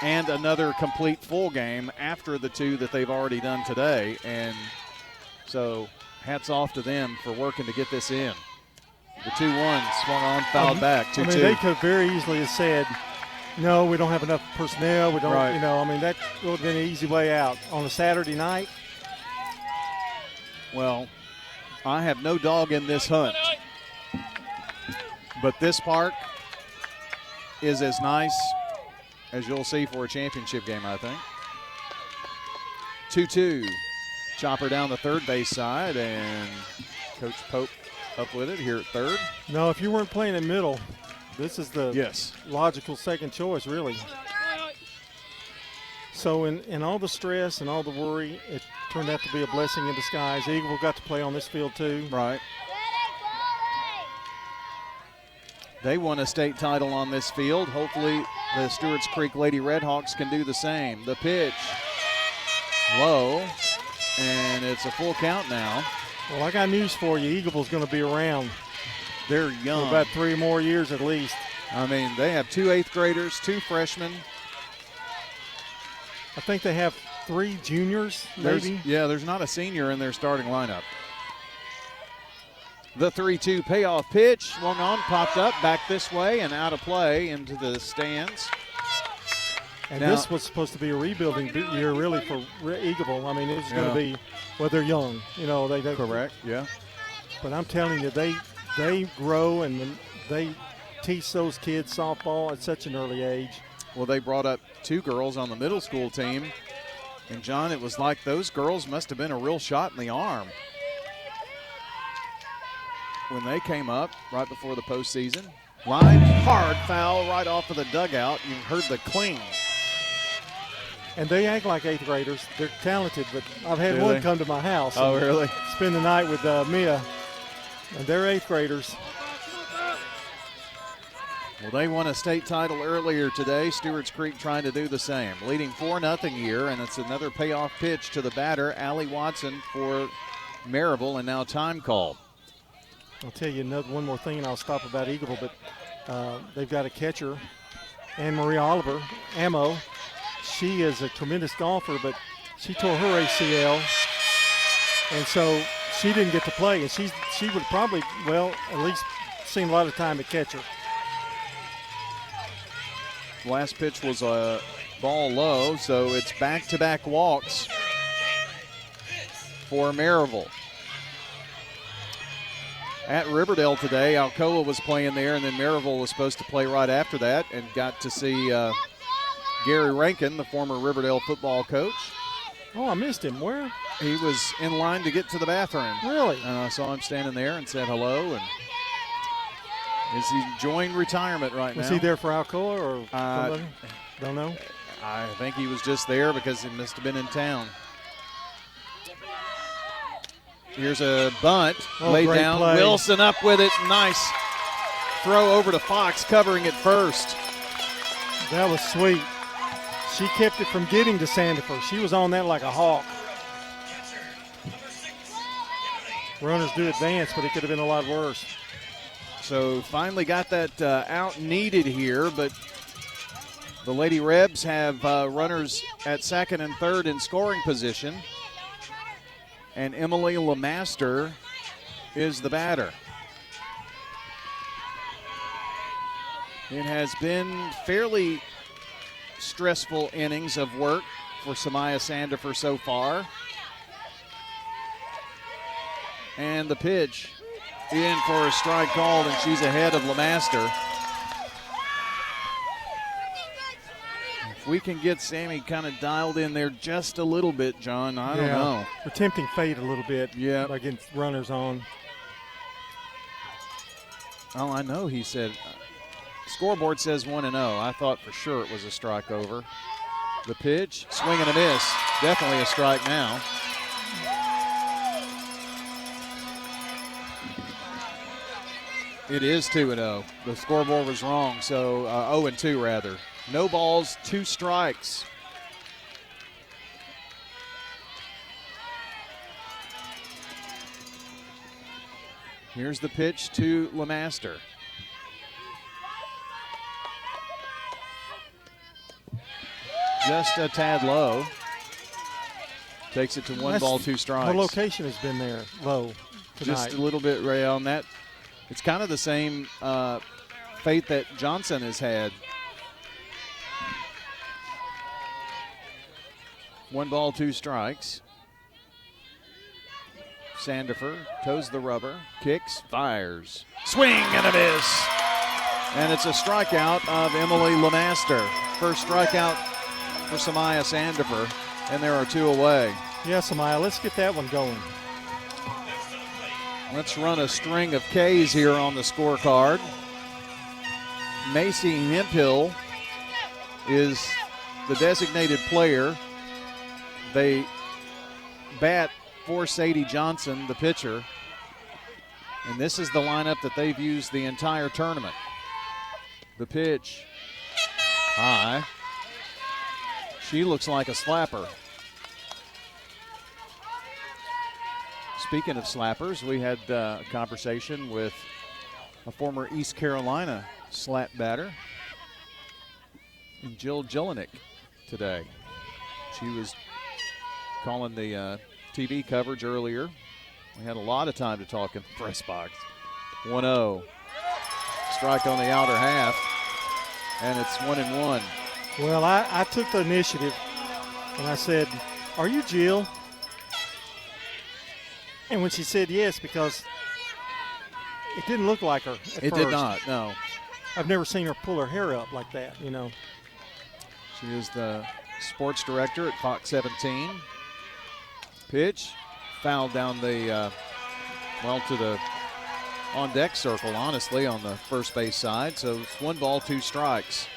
[SPEAKER 2] and another complete full game after the two that they've already done today? And so hats off to them for working to get this in. The 2-1 swung on, fouled back, 2-2.
[SPEAKER 3] I mean, they could very easily have said, no, we don't have enough personnel. We don't,
[SPEAKER 2] right.
[SPEAKER 3] That would have been an easy way out. On a Saturday night?
[SPEAKER 2] Well, I have no dog in this hunt. But this park is as nice as you'll see for a championship game, I think. 2-2. Chopper down the third base side, and Coach Pope up with it here at third.
[SPEAKER 3] No, if you weren't playing in middle, this is the
[SPEAKER 2] yes.
[SPEAKER 3] logical second choice, really. So in all the stress and all the worry, it turned out to be a blessing in disguise. Eagleville got to play on this field too.
[SPEAKER 2] Right. They won a state title on this field. Hopefully the Stewarts Creek Lady Redhawks can do the same. The pitch, low, and it's a full count now.
[SPEAKER 3] Well, I got news for you. Eagleville's going to be around.
[SPEAKER 2] They're young.
[SPEAKER 3] For about 3 more years at least.
[SPEAKER 2] I mean, they have 2 8th graders, 2 freshmen.
[SPEAKER 3] I think they have 3 juniors, maybe.
[SPEAKER 2] There's not a senior in their starting lineup. The 3-2 payoff pitch, swung on, popped up, back this way, and out of play into the stands.
[SPEAKER 3] And this was supposed to be a rebuilding year, really, for Eagleville. I mean, it was going to be, well, they're young. You know, they
[SPEAKER 2] correct, yeah.
[SPEAKER 3] But I'm telling you, they grow and they teach those kids softball at such an early age.
[SPEAKER 2] Well, they brought up 2 girls on the middle school team. And, John, it was like those girls must have been a real shot in the arm when they came up right before the postseason. Line, hard foul right off of the dugout. You heard the cling.
[SPEAKER 3] And they act like 8th graders. They're talented, but I've had one come to my house.
[SPEAKER 2] Oh, really?
[SPEAKER 3] Spend the night with Mia. And they're 8th graders.
[SPEAKER 2] Well, they won a state title earlier today. Stewarts Creek trying to do the same. Leading 4-0 here, and it's another payoff pitch to the batter, Allie Watson for Maryville, and now time called.
[SPEAKER 3] I'll tell you one more thing, and I'll stop about Eagleville, but they've got a catcher, Anne-Marie Oliver, Ammo. She is a tremendous golfer, but she tore her ACL, and so she didn't get to play, and she would probably, well, at least seen a lot of time at catcher.
[SPEAKER 2] Last pitch was a ball low, so it's back-to-back walks for Maryville. At Riverdale today, Alcoa was playing there, and then Maryville was supposed to play right after that, and got to see Gary Rankin, the former Riverdale football coach.
[SPEAKER 3] Oh, I missed him. Where?
[SPEAKER 2] He was in line to get to the bathroom.
[SPEAKER 3] Really?
[SPEAKER 2] And I saw him standing there and said hello, and is he enjoying retirement right now?
[SPEAKER 3] Was he there for Alcoa or somebody? Don't know.
[SPEAKER 2] I think he was just there because he must have been in town. Here's a bunt, laid down.
[SPEAKER 3] Play.
[SPEAKER 2] Wilson up with it. Nice throw over to Fox, covering it first.
[SPEAKER 3] That was sweet. She kept it from getting to Sandifer. She was on that like a hawk. Runners do advance, but it could have been a lot worse.
[SPEAKER 2] So finally got that out needed here, but the Lady Rebs have runners at second and third in scoring position. And Emily LeMaster is the batter. It has been fairly stressful innings of work for Samaya Sandifer so far. And the pitch in for a strike called, and she's ahead of LeMaster. If we can get Sammy kind of dialed in there just a little bit, John, I don't know.
[SPEAKER 3] We're tempting fate a little bit.
[SPEAKER 2] Yeah.
[SPEAKER 3] By getting runners on.
[SPEAKER 2] Oh, I know he said, scoreboard says 1-0. I thought for sure it was a strike over. The pitch, swing and a miss. Definitely a strike now. It is 2-0. The scoreboard was wrong, so 0-2 rather. No balls, 2 strikes. Here's the pitch to LeMaster. Just a tad low. Takes it to 1 ball, 2 strikes.
[SPEAKER 3] The location has been there low tonight.
[SPEAKER 2] Just a little bit right on that. It's kind of the same fate that Johnson has had. 1 ball, 2 strikes. Sandifer toes the rubber, kicks, fires. Swing and a miss. And it's a strikeout of Emily LeMaster. First strikeout for Samaya Sandifer, and there are 2 away.
[SPEAKER 3] Yeah, Samaya, let's get that one going.
[SPEAKER 2] Let's run a string of Ks here on the scorecard. Macy Hemphill is the designated player. They bat for Sadie Johnson, the pitcher. And this is the lineup that they've used the entire tournament. The pitch, high. She looks like a slapper. Speaking of slappers, we had a conversation with a former East Carolina slap batter, Jill Jelinek, today. She was calling the TV coverage earlier. We had a lot of time to talk in the press box. 1-0. Strike on the outer half, and it's 1-1.
[SPEAKER 3] Well, I took the initiative, and I said, "Are you Jill?" And when she said yes, because it didn't look like her at first.
[SPEAKER 2] It did not, no.
[SPEAKER 3] I've never seen her pull her hair up like that, you know.
[SPEAKER 2] She is the sports director at Fox 17. Pitch, foul down the, to the on-deck circle, honestly, on the first base side. So it's 1 ball, 2 strikes.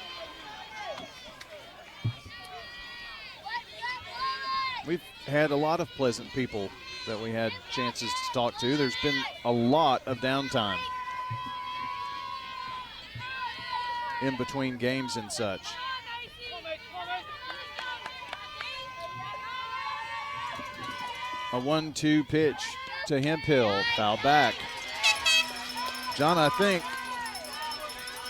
[SPEAKER 2] We've had a lot of pleasant people that we had chances to talk to. There's been a lot of downtime in between games and such. A 1-2 pitch to Hemphill, foul back. John, I think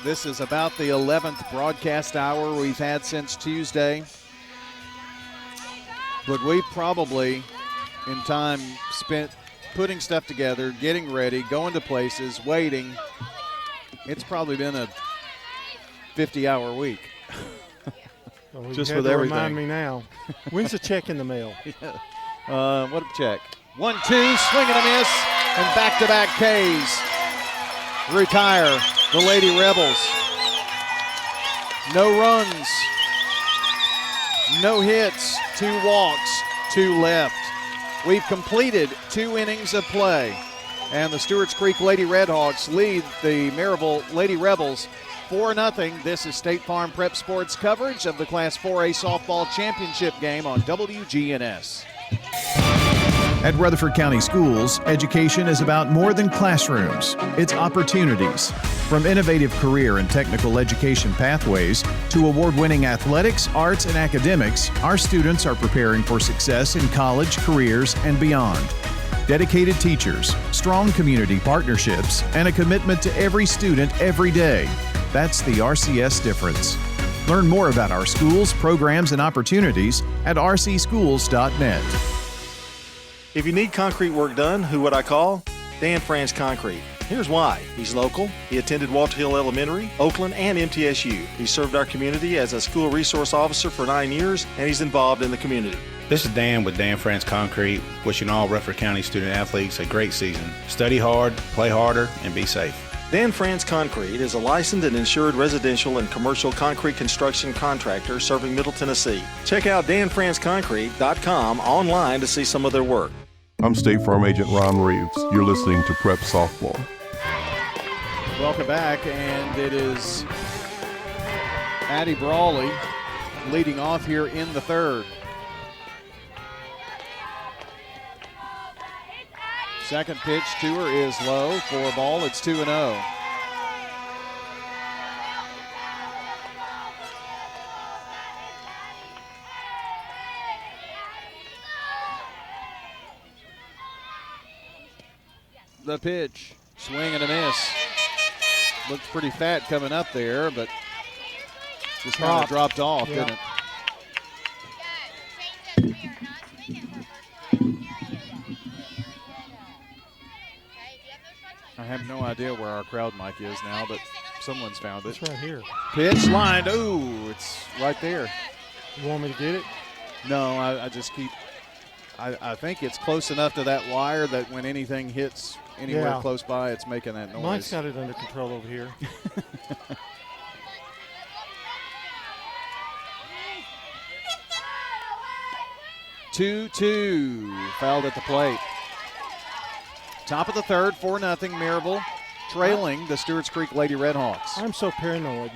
[SPEAKER 2] this is about the 11th broadcast hour we've had since Tuesday. But we probably, in time spent putting stuff together, getting ready, going to places, waiting, it's probably been a 50-hour week.
[SPEAKER 3] Well,
[SPEAKER 2] just
[SPEAKER 3] with
[SPEAKER 2] everything.
[SPEAKER 3] Remind me now. When's the check in the mail?
[SPEAKER 2] What a check. 1-2, swing and a miss, and back-to-back Ks. Retire the Lady Rebels. No runs, no hits, 2 walks, 2 left. We've completed 2 innings of play, and the Stewarts Creek Lady Redhawks lead the Maryville Lady Rebels 4-0. This is State Farm Prep Sports coverage of the Class 4A softball championship game on WGNS.
[SPEAKER 22] At Rutherford County Schools, education is about more than classrooms. It's opportunities. From innovative career and technical education pathways to award-winning athletics, arts, and academics, our students are preparing for success in college, careers, and beyond. Dedicated teachers, strong community partnerships, and a commitment to every student every day. That's the RCS difference. Learn more about our schools, programs, and opportunities at rcschools.net.
[SPEAKER 3] If you need concrete work done, who would I call? Dan France Concrete. Here's why. He's local. He attended Walter Hill Elementary, Oakland, and MTSU. He served our community as a school resource officer for 9 years, and he's involved in the community.
[SPEAKER 1] This is Dan with Dan France Concrete, wishing all Rutherford County student athletes a great season. Study hard, play harder, and be safe.
[SPEAKER 3] Dan France Concrete is a licensed and insured residential and commercial concrete construction contractor serving Middle Tennessee. Check out danfranceconcrete.com online to see some of their work.
[SPEAKER 19] I'm State Farm Agent Ron Reeves. You're listening to Prep Softball.
[SPEAKER 2] Welcome back, and it is Addie Brawley leading off here in the third. Second pitch to her is low for a ball. It's 2-0. The pitch, swing and a miss. Looked pretty fat coming up there, but just kind of dropped off, didn't it? I have no idea where our crowd mic is now, but someone's found it.
[SPEAKER 3] It's right here.
[SPEAKER 2] Pitch lined. Ooh, it's right there.
[SPEAKER 3] You want me to get it?
[SPEAKER 2] No, I just keep. I think it's close enough to that wire that when anything hits anywhere close by, it's making that noise.
[SPEAKER 3] Mike's got it under control over here.
[SPEAKER 2] 2-2, fouled at the plate. Top of the third, 4-0 Maryville, trailing the Stewarts Creek Lady Redhawks.
[SPEAKER 3] I'm so paranoid.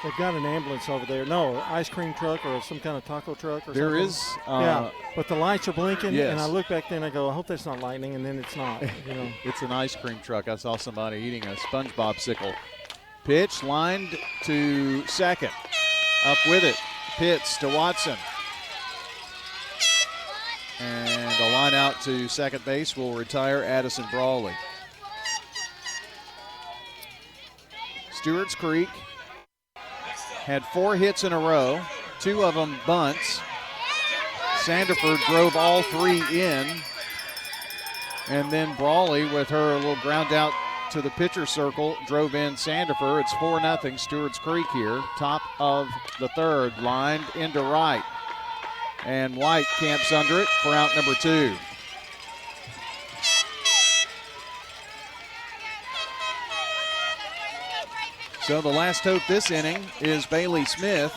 [SPEAKER 3] They've got an ambulance over there. No, ice cream truck or some kind of taco truck or
[SPEAKER 2] there
[SPEAKER 3] something.
[SPEAKER 2] is.
[SPEAKER 3] Yeah, but the lights are blinking,
[SPEAKER 2] yes.
[SPEAKER 3] and I look back there and I go, I hope that's not lightning, and then it's not. You know,
[SPEAKER 2] It's an ice cream truck. I saw somebody eating a SpongeBob sickle. Pitch lined to second. Up with it. Pitts to Watson. And a line out to second base will retire Addison Brawley. Stewarts Creek had 4 hits in a row, 2 of them bunts. Sanderford drove all 3 in. And then Brawley, with her little ground out to the pitcher circle, drove in Sanderford. It's 4-0 Stewarts Creek here. Top of the third, lined into right. And White camps under it for out number 2. So the last hope this inning is Bailey Smith,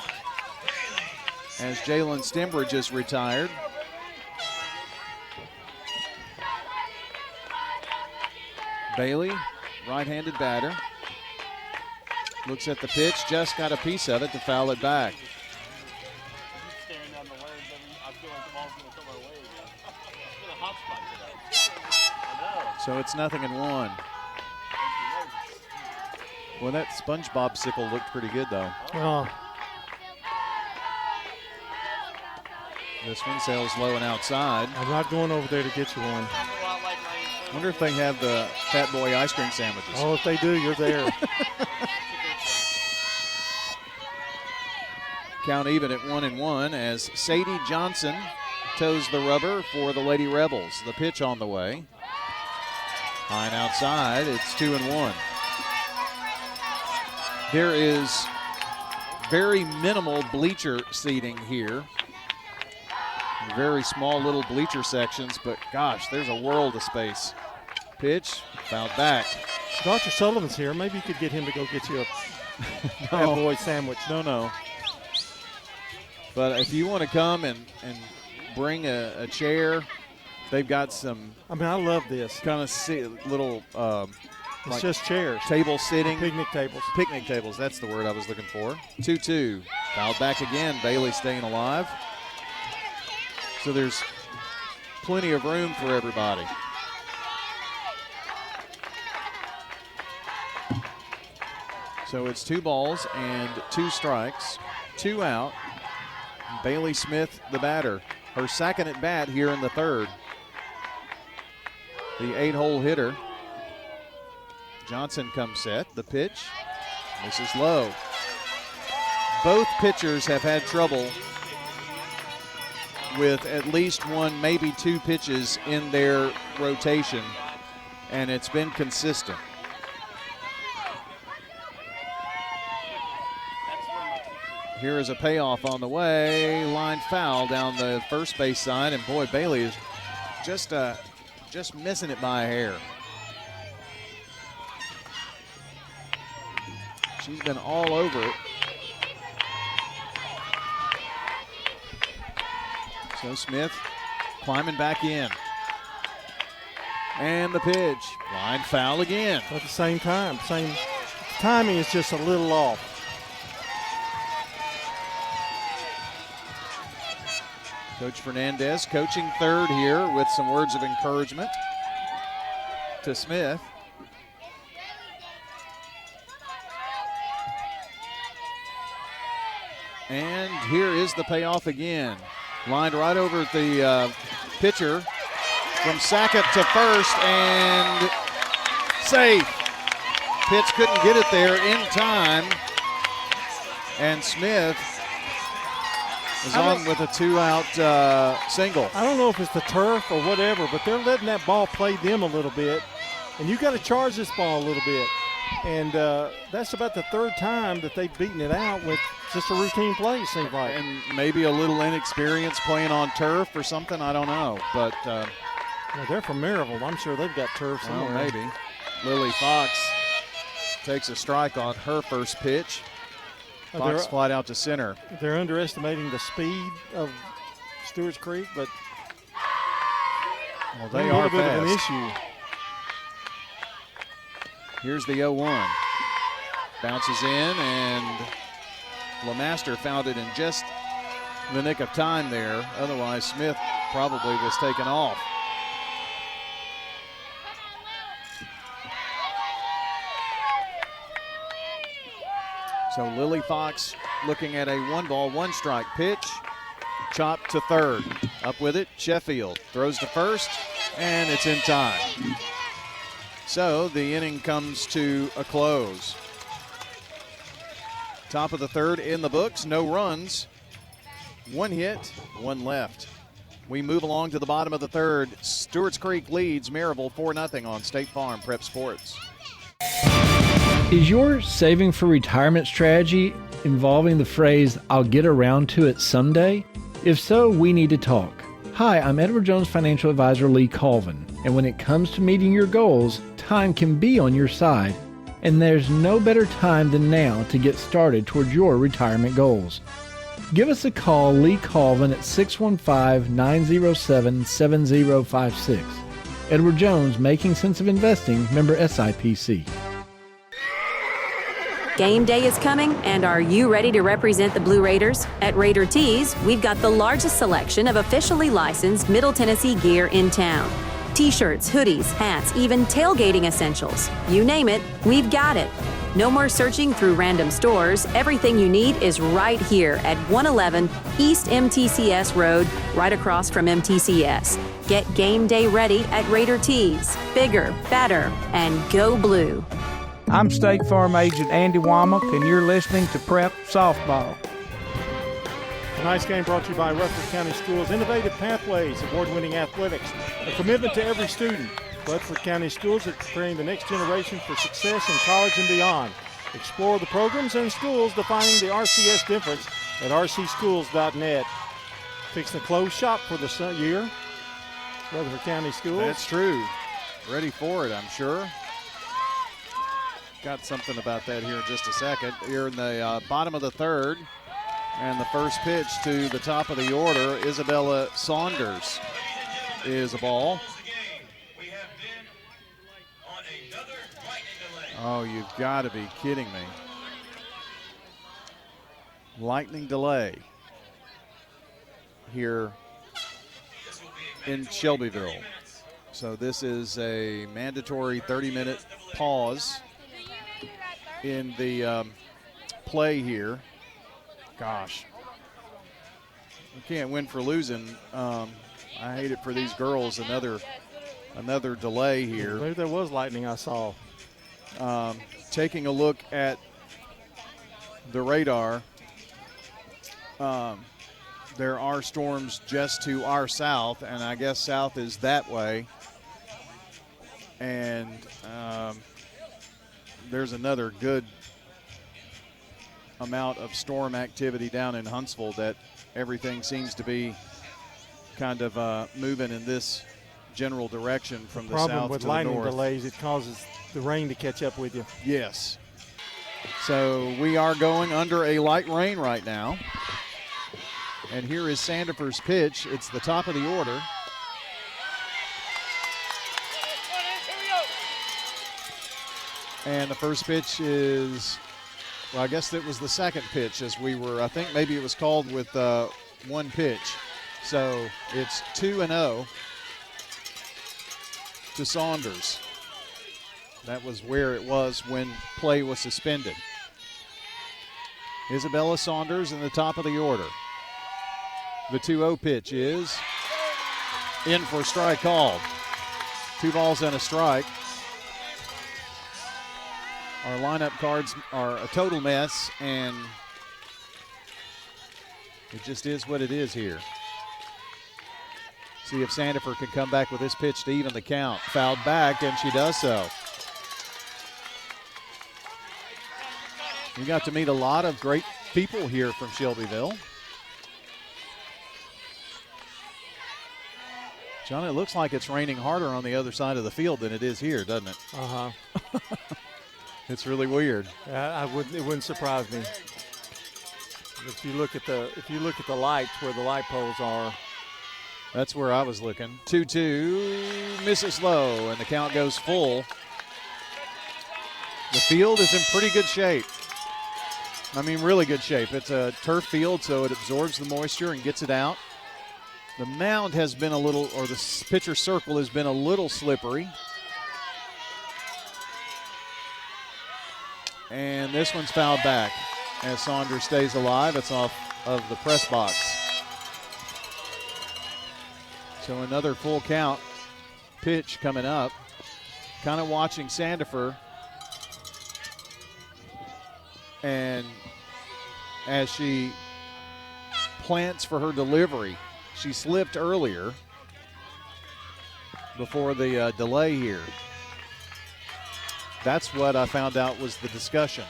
[SPEAKER 2] as Jalen Stembridge is retired. Bailey, right-handed batter, looks at the pitch, just got a piece of it to foul it back. So it's 0-1. Well, that SpongeBob sickle looked pretty good, though.
[SPEAKER 3] Oh.
[SPEAKER 2] This one sails low and outside.
[SPEAKER 3] I'm not going over there to get you one.
[SPEAKER 2] Wonder if they have the Fat Boy ice cream sandwiches.
[SPEAKER 3] Oh, if they do, you're there.
[SPEAKER 2] Count even at 1-1 as Sadie Johnson toes the rubber for the Lady Rebels. The pitch on the way. High and outside, it's 2-1. There is very minimal bleacher seating here. Very small little bleacher sections, but gosh, there's a world of space. Pitch, fouled back.
[SPEAKER 3] Dr. Sullivan's here. Maybe you could get him to go get you a Fat Boy sandwich.
[SPEAKER 2] No. But if you want to come and bring a chair, they've got some.
[SPEAKER 3] I mean, I love this.
[SPEAKER 2] Kind of little.
[SPEAKER 3] It's
[SPEAKER 2] like
[SPEAKER 3] just chairs.
[SPEAKER 2] Table sitting.
[SPEAKER 3] Picnic tables.
[SPEAKER 2] Picnic tables, that's the word I was looking for. 2-2. Fouled back again. Bailey staying alive. So there's plenty of room for everybody. So it's 2 balls and 2 strikes. 2 out. Bailey Smith, the batter. Her second at bat here in the third. The 8-hole hitter. Johnson comes set. The pitch. This is low. Both pitchers have had trouble with at least 1, maybe 2 pitches in their rotation, and it's been consistent. Here is a payoff on the way. Line foul down the first base side, and boy, Bailey is just missing it by a hair. She's been all over it. So Smith climbing back in. And the pitch. Line foul again.
[SPEAKER 3] At the same time. Timing is just a little off.
[SPEAKER 2] Coach Fernandez coaching third here with some words of encouragement to Smith. And here is the payoff again. Lined right over the pitcher from second to first and safe. Pitts couldn't get it there in time. And Smith is on with a 2-out single.
[SPEAKER 3] I don't know if it's the turf or whatever, but they're letting that ball play them a little bit. And you got to charge this ball a little bit. And that's about the 3rd time that they've beaten it out with just a routine play, it seems like.
[SPEAKER 2] And maybe a little inexperience playing on turf or something, I don't know. But
[SPEAKER 3] well, they're from Maryville. I'm sure they've got turf somewhere.
[SPEAKER 2] Well, maybe. Lily Fox takes a strike on her first pitch. Fox flied out to center.
[SPEAKER 3] They're underestimating the speed of Stewarts Creek, but
[SPEAKER 2] they
[SPEAKER 3] are
[SPEAKER 2] a little
[SPEAKER 3] bit of an issue.
[SPEAKER 2] Here's the 0-1. Bounces in and LeMaster found it in just the nick of time there. Otherwise, Smith probably was taken off. So Lily Fox looking at a 1-ball, 1-strike pitch. Chopped to third. Up with it, Sheffield throws to first, and it's in time. So the inning comes to a close. Top of the third in the books, no runs. 1 hit, 1 left. We move along to the bottom of the third. Stewarts Creek leads Maryville 4-0 on State Farm Prep Sports.
[SPEAKER 8] Is your saving for retirement strategy involving the phrase, "I'll get around to it someday"? If so, we need to talk. Hi, I'm Edward Jones Financial Advisor Lee Colvin, and when it comes to meeting your goals, time can be on your side, and there's no better time than now to get started towards your retirement goals. Give us a call, Lee Colvin, at 615-907-7056. Edward Jones, Making Sense of Investing, member SIPC.
[SPEAKER 9] Game day is coming, and are you ready to represent the Blue Raiders? At Raider Tees, we've got the largest selection of officially licensed Middle Tennessee gear in town. T-shirts, hoodies, hats, even tailgating essentials. You name it, we've got it. No more searching through random stores. Everything you need is right here at 111 East MTCS Road, right across from MTCS. Get game day ready at Raider Tees. Bigger, better, and go blue.
[SPEAKER 10] I'm State Farm Agent Andy Womack, and you're listening to Prep Softball.
[SPEAKER 3] Tonight's game brought to you by Rutherford County Schools' Innovative Pathways, award-winning athletics, a commitment to every student. Rutherford County Schools are preparing the next generation for success in college and beyond. Explore the programs and schools defining the RCS difference at rcschools.net. Fixing to close shop for the year. Rutherford County Schools.
[SPEAKER 2] That's true. Ready for it, I'm sure. Got something about that here in just a second. Here in the bottom of the third, and the first pitch to the top of the order, Isabella Saunders is a ball. Oh, you've got to be kidding me. Lightning delay here in Shelbyville. So this is a mandatory 30-minute pause in the play here. Gosh, we can't win for losing. I hate it for these girls. Another delay here.
[SPEAKER 3] Maybe there was lightning I saw.
[SPEAKER 2] Taking a look at the radar, there are storms just to our south, and I guess south is that way. And there's another good amount of storm activity down in Huntsville that everything seems to be kind of moving in this general direction from the south to the north.
[SPEAKER 3] Problem with lightning delays, it causes the rain to catch up with you.
[SPEAKER 2] Yes. So we are going under a light rain right now. And here is Sandifer's pitch. It's the top of the order. And the first pitch is, well, I guess that was the second pitch as we were, I think maybe it was called with one pitch. So it's 2-0 to Saunders. That was where it was when play was suspended. Isabella Saunders in the top of the order. The 2-0 pitch is in for strike called. 2 balls and a strike. Our lineup cards are a total mess, and it just is what it is here. See if Sandifer can come back with this pitch to even the count. Fouled back, and she does so. You got to meet a lot of great people here from Shelbyville. John, it looks like it's raining harder on the other side of the field than it is here, doesn't it?
[SPEAKER 3] Uh-huh.
[SPEAKER 2] It's really weird.
[SPEAKER 3] It wouldn't surprise me. If you look at the lights where the light poles are.
[SPEAKER 2] That's where I was looking. 2-2, misses low, and the count goes full. The field is in pretty good shape. I mean, really good shape. It's a turf field, so it absorbs the moisture and gets it out. The mound has been a little, or the pitcher circle has been a little slippery. And this one's fouled back as Saunders stays alive. It's off of the press box. So another full count pitch coming up. Kind of watching Sandifer. And as she plants for her delivery, she slipped earlier before the delay here. That's what I found out was the discussion.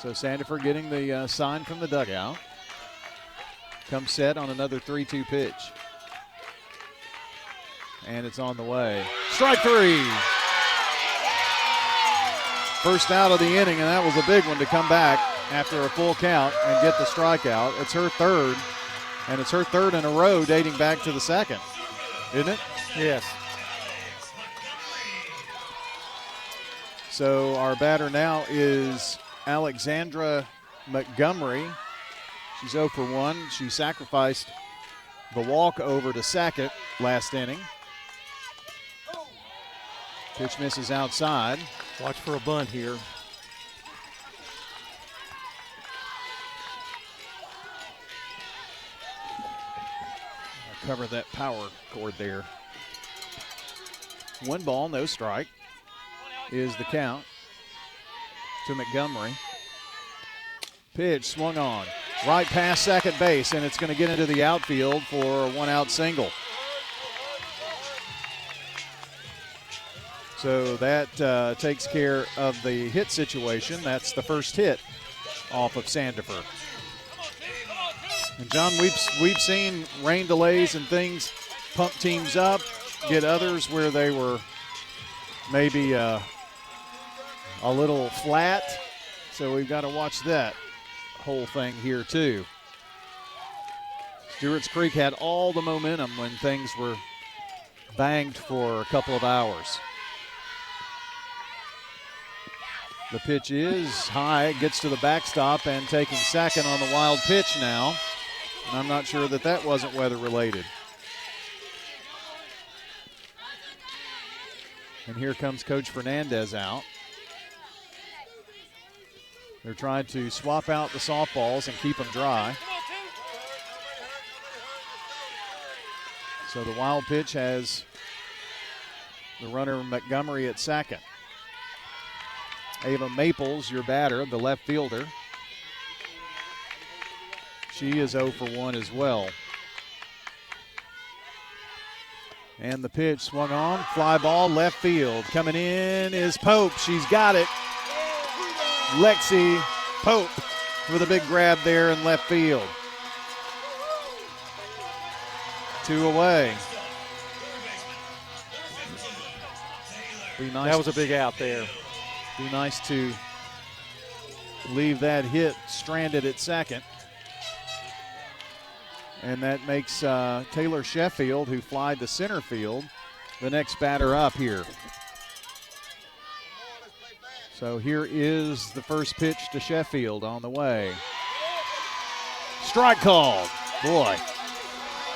[SPEAKER 2] So Sandifer getting the sign from the dugout. Comes set on another 3-2 pitch. And it's on the way. Strike three. First out of the inning, and that was a big one to come back after a full count and get the strikeout. It's her third, and it's her third in a row dating back to the second, isn't it?
[SPEAKER 3] Yes.
[SPEAKER 2] So our batter now is Alexandra Montgomery. She's 0 for 1. She sacrificed the walk over to second last inning. Pitch misses outside.
[SPEAKER 3] Watch for a bunt here.
[SPEAKER 2] I'll cover that power cord there. 1 ball, no strike is the count to Montgomery. Pitch swung on. Right past second base, and it's going to get into the outfield for a 1-out single. So that takes care of the hit situation. That's the first hit off of Sandifer. And John, we've seen rain delays and things pump teams up, get others where they were maybe a little flat. So we've got to watch that whole thing here too. Stewarts Creek had all the momentum when things were banged for a couple of hours. The pitch is high, it gets to the backstop and taking second on the wild pitch now. And I'm not sure that wasn't weather related. And here comes Coach Fernandez out. They're trying to swap out the softballs and keep them dry. So the wild pitch has the runner Montgomery at second. Ava Maples, your batter, the left fielder. She is 0 for 1 as well. And the pitch swung on, fly ball left field. Coming in is Pope. She's got it. Lexi Pope with a big grab there in left field. 2 away. Be nice.
[SPEAKER 3] That was a big out there.
[SPEAKER 2] Be nice to leave that hit stranded at second. And that makes Taylor Sheffield, who flied to center field, the next batter up here. So here is the first pitch to Sheffield on the way. Strike called. Boy,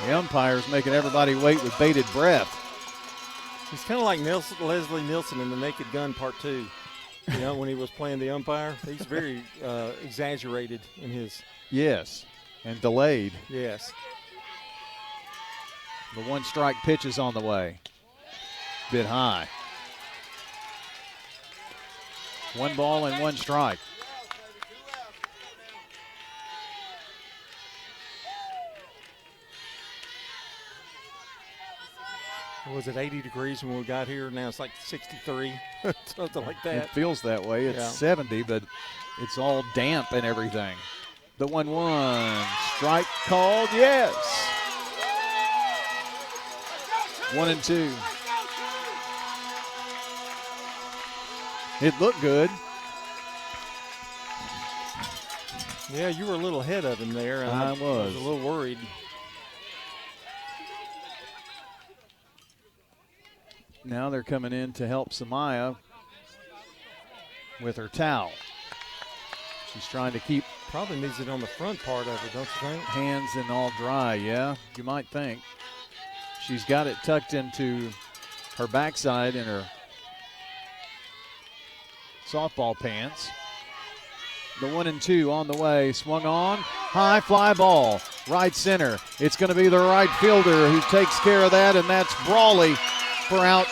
[SPEAKER 2] the umpire's making everybody wait with bated breath.
[SPEAKER 3] He's kind of like Leslie Nielsen in The Naked Gun Part 2. You know, when he was playing the umpire, he's very exaggerated in his.
[SPEAKER 2] Yes, and delayed.
[SPEAKER 3] Yes.
[SPEAKER 2] The 1-strike pitch is on the way. Bit high. 1 ball and 1 strike.
[SPEAKER 3] Was it 80 degrees when we got here? Now it's like 63, something like that.
[SPEAKER 2] It feels that way. It's 70, but it's all damp and everything. The 1-1. Strike called, yes. 1-2. It looked good.
[SPEAKER 3] Yeah, you were a little ahead of him there.
[SPEAKER 2] I was
[SPEAKER 3] a little worried.
[SPEAKER 2] Now they're coming in to help Samaya with her towel. She's trying to keep.
[SPEAKER 3] Probably needs it on the front part of it, don't you think?
[SPEAKER 2] Hands and all dry, yeah, you might think. She's got it tucked into her backside in her softball pants. The 1-2 on the way, swung on, high fly ball, right center. It's going to be the right fielder who takes care of that, and that's Brawley for out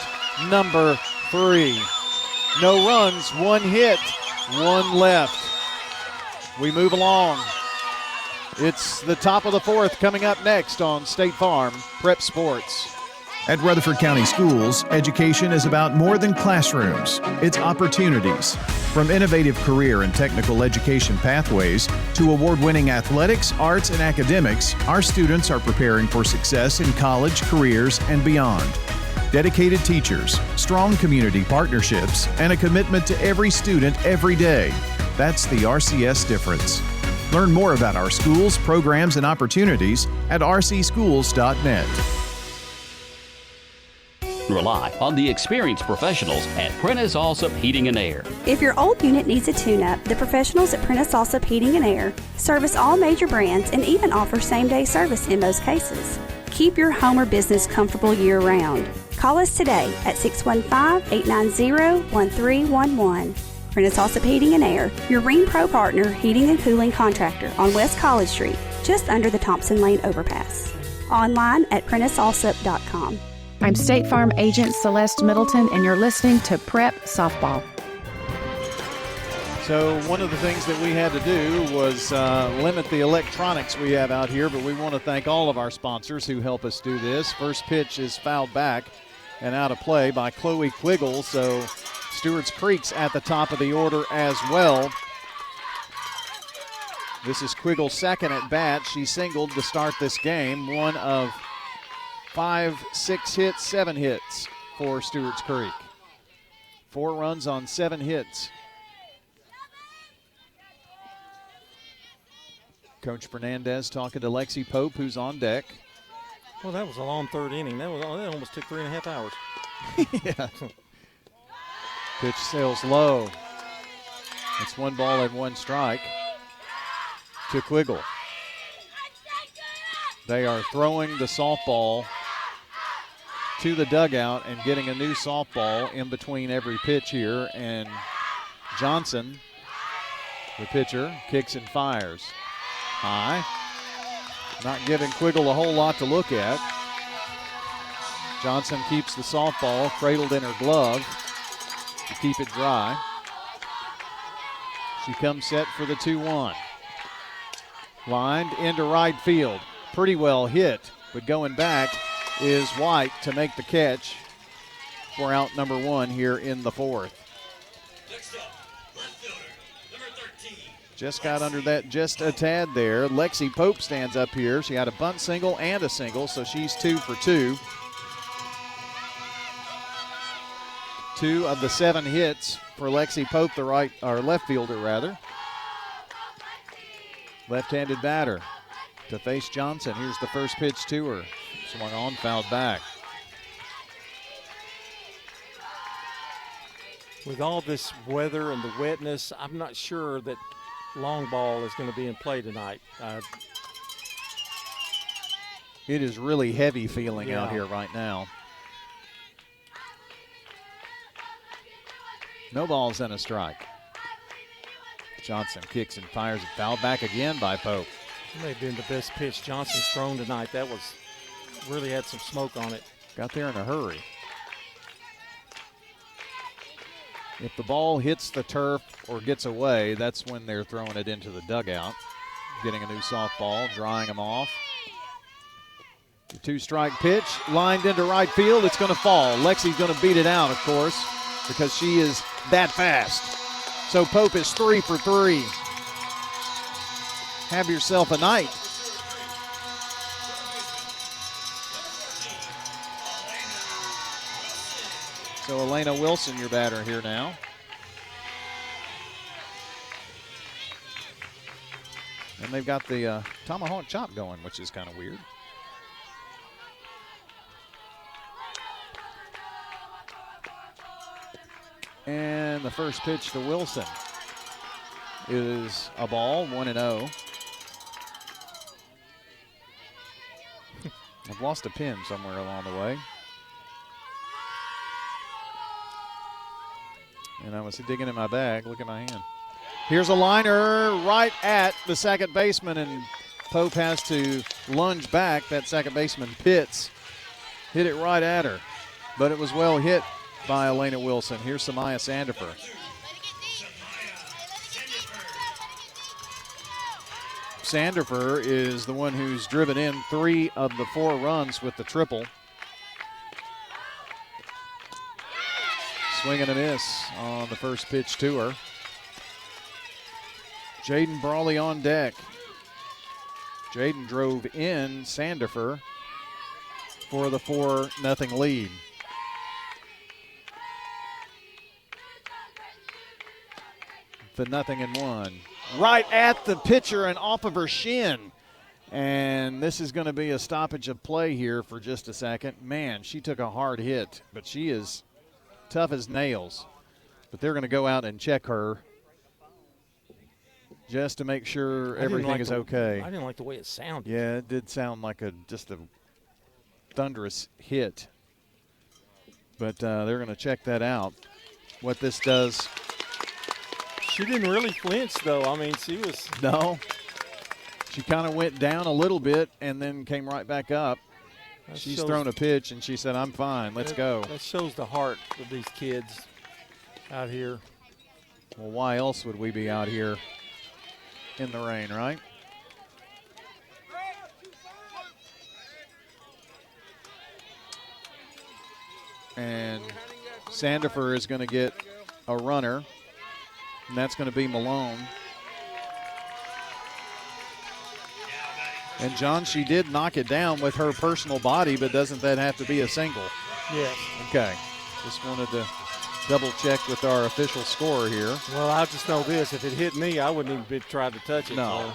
[SPEAKER 2] number 3. No runs, 1 hit, 1 left. We move along. It's the top of the 4th coming up next on State Farm Prep Sports.
[SPEAKER 22] At Rutherford County Schools, education is about more than classrooms. It's opportunities. From innovative career and technical education pathways to award-winning athletics, arts, and academics, our students are preparing for success in college, careers, and beyond. Dedicated teachers, strong community partnerships, and a commitment to every student every day. That's the RCS difference. Learn more about our schools, programs, and opportunities at rcschools.net.
[SPEAKER 7] Rely on the experienced professionals at Prentice Allsup Heating and Air.
[SPEAKER 11] If your old unit needs a tune-up, the professionals at Prentice Allsup Heating and Air service all major brands and even offer same-day service in most cases. Keep your home or business comfortable year-round. Call us today at 615-890-1311. Prentice Allsup Heating and Air, your Rheem Pro partner heating and cooling contractor on West College Street, just under the Thompson Lane overpass. Online at PrenticeAllsup.com.
[SPEAKER 25] I'm State Farm Agent Celeste Middleton, and you're listening to Prep Softball.
[SPEAKER 2] So one of the things that we had to do was limit the electronics we have out here, but we want to thank all of our sponsors who help us do this. First pitch is fouled back and out of play by Chloe Quiggle, so Stewarts Creek's at the top of the order as well. This is Quiggle's second at bat. She singled to start this game. 1 of 5, 6 hits, 7 hits for Stewarts Creek. 4 runs on 7 hits. Coach Fernandez talking to Lexi Pope, who's on deck.
[SPEAKER 3] Well, that was a long 3rd inning. That almost took 3.5 hours.
[SPEAKER 2] Yeah. Pitch sails low. It's 1 ball and 1 strike to Quiggle. They are throwing the softball to the dugout and getting a new softball in between every pitch here. And Johnson, the pitcher, kicks and fires. High. Not giving Quiggle a whole lot to look at. Johnson keeps the softball cradled in her glove to keep it dry. She comes set for the 2-1. Lined into right field. Pretty well hit, but going back is White to make the catch for out number 1 here in the 4th. Just got under that just a tad there. Lexi Pope stands up here. She had a bunt single and a single, so she's 2 for 2. 2 of the 7 hits for Lexi Pope, the left fielder rather. Left-handed batter to face Johnson. Here's the first pitch to her. Swung on, fouled back.
[SPEAKER 3] With all this weather and the wetness, I'm not sure that long ball is going to be in play tonight.
[SPEAKER 2] It is really heavy feeling out here right now. No balls and a strike. Johnson kicks and fires it, fouled back again by Pope.
[SPEAKER 3] It may have been the best pitch Johnson's thrown tonight. That was really had some smoke on it.
[SPEAKER 2] Got there in a hurry. If the ball hits the turf or gets away, that's when they're throwing it into the dugout. Getting a new softball, drying them off. The 2-strike pitch, lined into right field. It's going to fall. Lexi's going to beat it out, of course, because she is that fast. So Pope is 3 for 3. Have yourself a night. So Elena Wilson, your batter here now. And they've got the tomahawk chop going, which is kind of weird. And the first pitch to Wilson is a ball, 1-0. I've lost a pin somewhere along the way. And I was digging in my bag. Look at my hand. Here's a liner right at the second baseman, and Pope has to lunge back. That second baseman, Pitts, hit it right at her. But it was well hit by Elena Wilson. Here's Samaya Sandifer. Sandifer is the one who's driven in 3 of the 4 runs with the triple. Swing and a miss on the first pitch to her. Jaden Brawley on deck. Jaden drove in Sandifer for the 4-0 lead. The 0-1. Right at the pitcher and off of her shin. And this is going to be a stoppage of play here for just a second. Man, she took a hard hit, but she is tough as nails. But they're going to go out and check her just to make sure everything is okay.
[SPEAKER 3] I didn't like the way it sounded.
[SPEAKER 2] Yeah, it did sound like just a thunderous hit. But they're going to check that out. What this does.
[SPEAKER 3] She didn't really flinch, though. I mean, she was.
[SPEAKER 2] No. She kind of went down a little bit and then came right back up. She's thrown a pitch, and she said, I'm fine. Let's go.
[SPEAKER 3] That shows the heart of these kids out here.
[SPEAKER 2] Well, why else would we be out here in the rain, right? And Sandifer is going to get a runner, and that's going to be Malone. And, John, she did knock it down with her personal body, but doesn't that have to be a single?
[SPEAKER 3] Yes.
[SPEAKER 2] Okay. Just wanted to double check with our official scorer here.
[SPEAKER 3] Well, I just know this. If it hit me, I wouldn't even try to touch it.
[SPEAKER 2] No.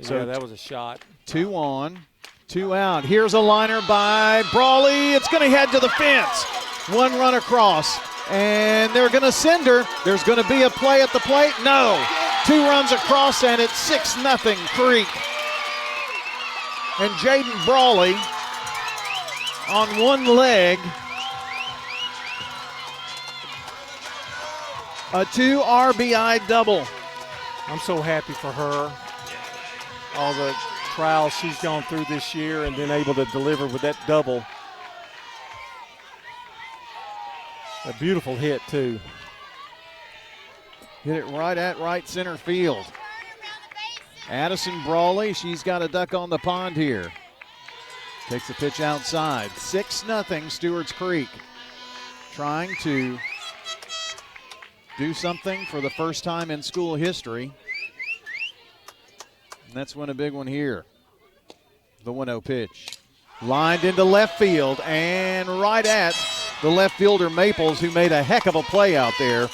[SPEAKER 3] So yeah, that was a shot.
[SPEAKER 2] 2 on, 2 out. Here's a liner by Brawley. It's going to head to the fence. 1 run across. And they're going to send her. There's going to be a play at the plate. No. 2 runs across, and it's 6-0 Creek. And Jaden Brawley on 1 leg. A 2 RBI double.
[SPEAKER 3] I'm so happy for her. All the trials she's gone through this year and then able to deliver with that double. A beautiful hit, too.
[SPEAKER 2] Hit it right at right center field. Addison Brawley, she's got a duck on the pond here. Takes the pitch outside. 6-0 Stewarts Creek. Trying to do something for the first time in school history. And that's one a big one here. The 1-0 pitch. Lined into left field and right at the left fielder Maples, who made a heck of a play out there.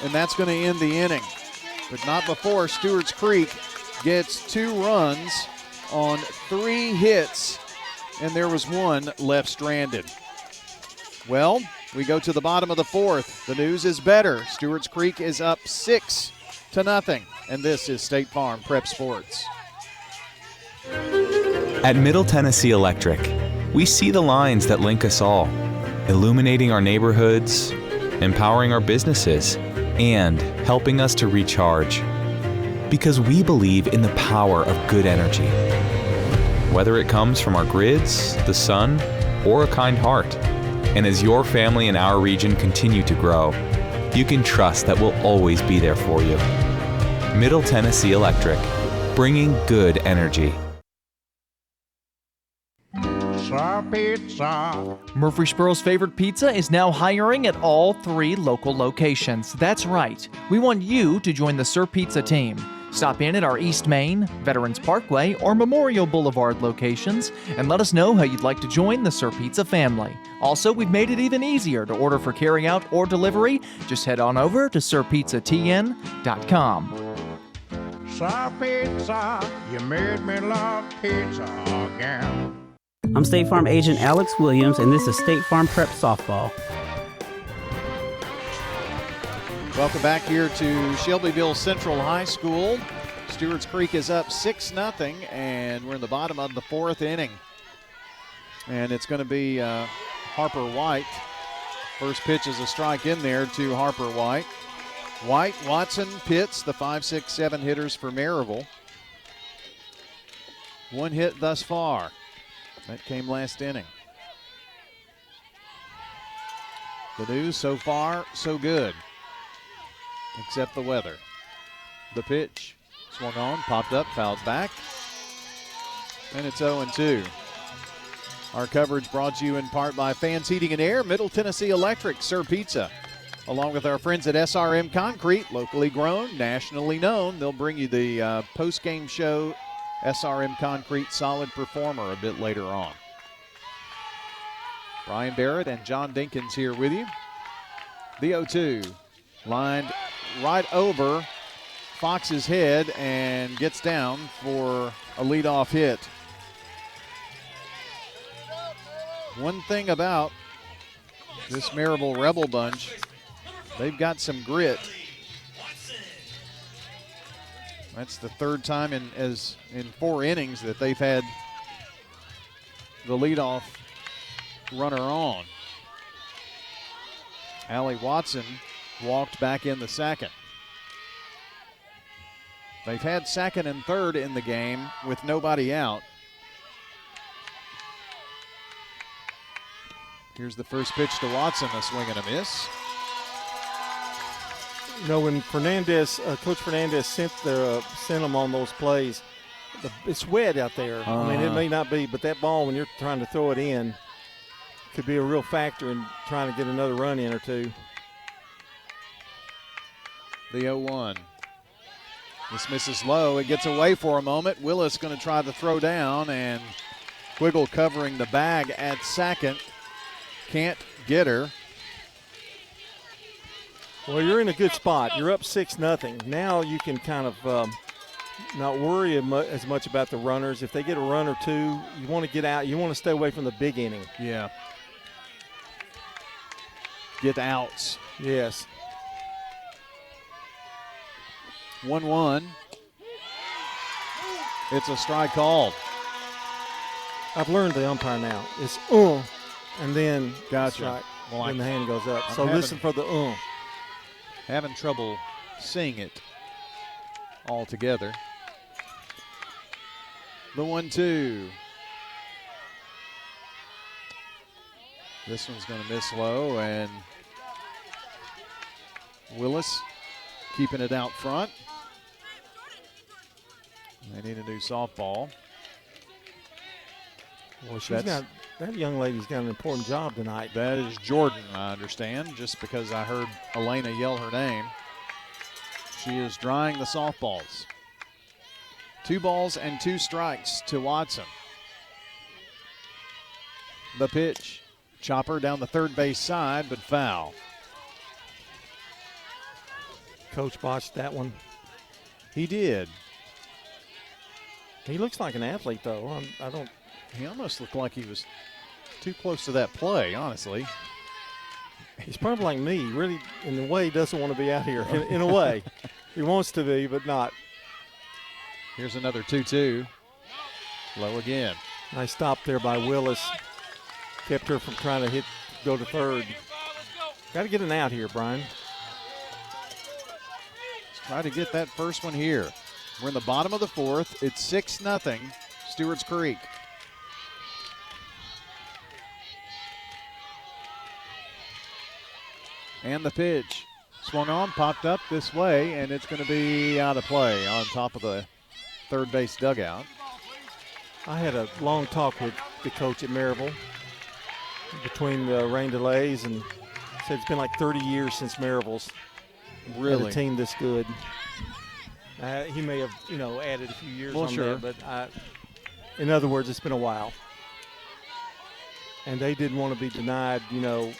[SPEAKER 2] And that's going to end the inning. But not before Stewarts Creek gets 2 runs on 3 hits, and there was 1 left stranded. Well, we go to the bottom of the 4th. The news is better. Stewarts Creek is up 6-0, and this is State Farm Prep Sports.
[SPEAKER 12] At Middle Tennessee Electric, we see the lines that link us all, illuminating our neighborhoods, empowering our businesses, and helping us to recharge. Because we believe in the power of good energy. Whether it comes from our grids, the sun, or a kind heart. And as your family and our region continue to grow, you can trust that we'll always be there for you. Middle Tennessee Electric, bringing good energy.
[SPEAKER 13] Pizza. Murfreesboro's favorite pizza is now hiring at all 3 local locations. That's right. We want you to join the Sir Pizza team. Stop in at our East Main, Veterans Parkway, or Memorial Boulevard locations and let us know how you'd like to join the Sir Pizza family. Also, we've made it even easier to order for carryout or delivery. Just head on over to sirpizzatn.com.
[SPEAKER 14] Sir Pizza, you made me love pizza again.
[SPEAKER 15] I'm State Farm Agent Alex Williams, and this is State Farm Prep Softball.
[SPEAKER 2] Welcome back here to Shelbyville Central High School. Stewarts Creek is up 6-0, and we're in the bottom of the 4th inning. And it's going to be Harper White. First pitch is a strike in there to Harper White. White, Watson, Pitts, the 5, 6, 7 hitters for Maryville. 1 hit thus far. That came last inning. The news so far, so good. Except the weather. The pitch swung on, popped up, fouled back. And it's 0-2. Our coverage brought to you in part by Fans Heating and Air, Middle Tennessee Electric, Sir Pizza. Along with our friends at SRM Concrete, locally grown, nationally known. They'll bring you the post-game show, SRM Concrete Solid Performer, a bit later on. Brian Barrett and John Dinkins here with you. The 0-2 lined right over Fox's head and gets down for a leadoff hit. One thing about this Maryville Rebel bunch, they've got some grit. That's the 3rd time in 4 innings that they've had the leadoff runner on. Allie Watson walked back in the 2nd. They've had 2nd and 3rd in the game with nobody out. Here's the first pitch to Watson, a swing and a miss.
[SPEAKER 3] You know, when Coach Fernandez sent them on those plays, it's wet out there. I mean, it may not be, but that ball, when you're trying to throw it in, could be a real factor in trying to get another run in or two.
[SPEAKER 2] The 0-1. This misses low. It gets away for a moment. Willis going to try to throw down, and Quiggle covering the bag at 2nd. Can't get her.
[SPEAKER 3] Well, you're in a good spot. You're up 6-0. Now you can kind of not worry as much about the runners. If they get a run or two, you want to get out. You want to stay away from the big inning.
[SPEAKER 2] Yeah. Get outs.
[SPEAKER 3] Yes.
[SPEAKER 2] 1-1. It's a strike called.
[SPEAKER 3] I've learned the umpire now. It's and then strike. Well, then the hand goes up. So listen for the
[SPEAKER 2] Having trouble seeing it all together. The 1-2. This one's going to miss low, and Willis keeping it out front. They need a new softball.
[SPEAKER 3] Well, that young lady's got an important job tonight.
[SPEAKER 2] That is Jordan, I understand, just because I heard Elena yell her name. She is drying the softballs. 2 balls and 2 strikes to Watson. The pitch. Chopper down the third base side, but foul.
[SPEAKER 3] Coach botched that one.
[SPEAKER 2] He did.
[SPEAKER 3] He looks like an athlete, though.
[SPEAKER 2] He almost looked like he was too close to that play, honestly.
[SPEAKER 3] He's probably like me. Really, in a way, doesn't want to be out here. In a way. He wants to be, but not.
[SPEAKER 2] Here's another 2-2. Low again.
[SPEAKER 3] Nice stop there by Willis. Kept her from trying to go to third. Got to get an out here, Brian.
[SPEAKER 2] Let's try to get that first one here. We're in the bottom of the 4th. It's 6-0, Stewarts Creek. And the pitch. Swung on, popped up this way, and it's going to be out of play on top of the third base dugout.
[SPEAKER 3] I had a long talk with the coach at Maryville between the rain delays, and said it's been like 30 years since Maryville's had a team this good. He may have, added a few years on that, but in other words, it's been a while. And they didn't want to be denied, and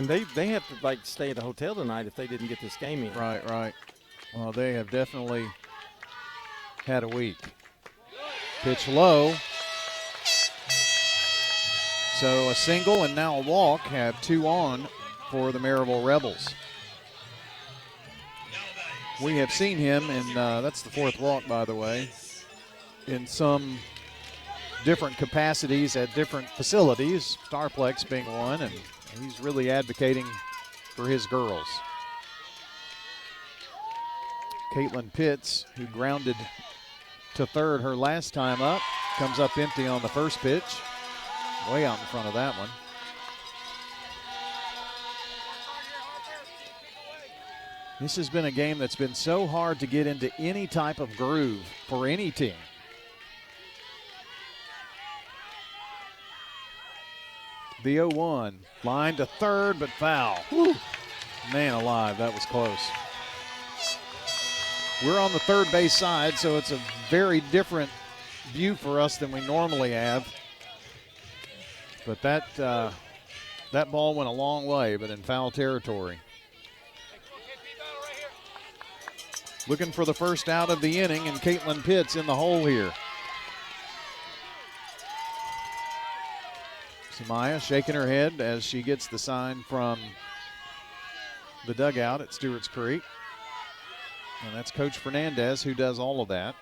[SPEAKER 3] they have to stay at a hotel tonight if they didn't get this game in.
[SPEAKER 2] Right. Well, they have definitely had a week. Pitch low. So a single and now a walk have 2 on for the Maryville Rebels. We have seen him, and that's the fourth walk, by the way, in some different capacities at different facilities, Starplex being one, and he's really advocating for his girls. Caitlin Pitts, who grounded to third her last time up, comes up empty on the first pitch. Way out in front of that one. This has been a game that's been so hard to get into any type of groove for any team. The 0-1, line to third, but foul. Whew. Man alive, that was close. We're on the third base side, so it's a very different view for us than we normally have. But that ball went a long way, but in foul territory. Looking for the first out of the inning, and Caitlin Pitts in the hole here. Samaya shaking her head as she gets the sign from the dugout at Stewarts Creek. And that's Coach Fernandez who does all of that.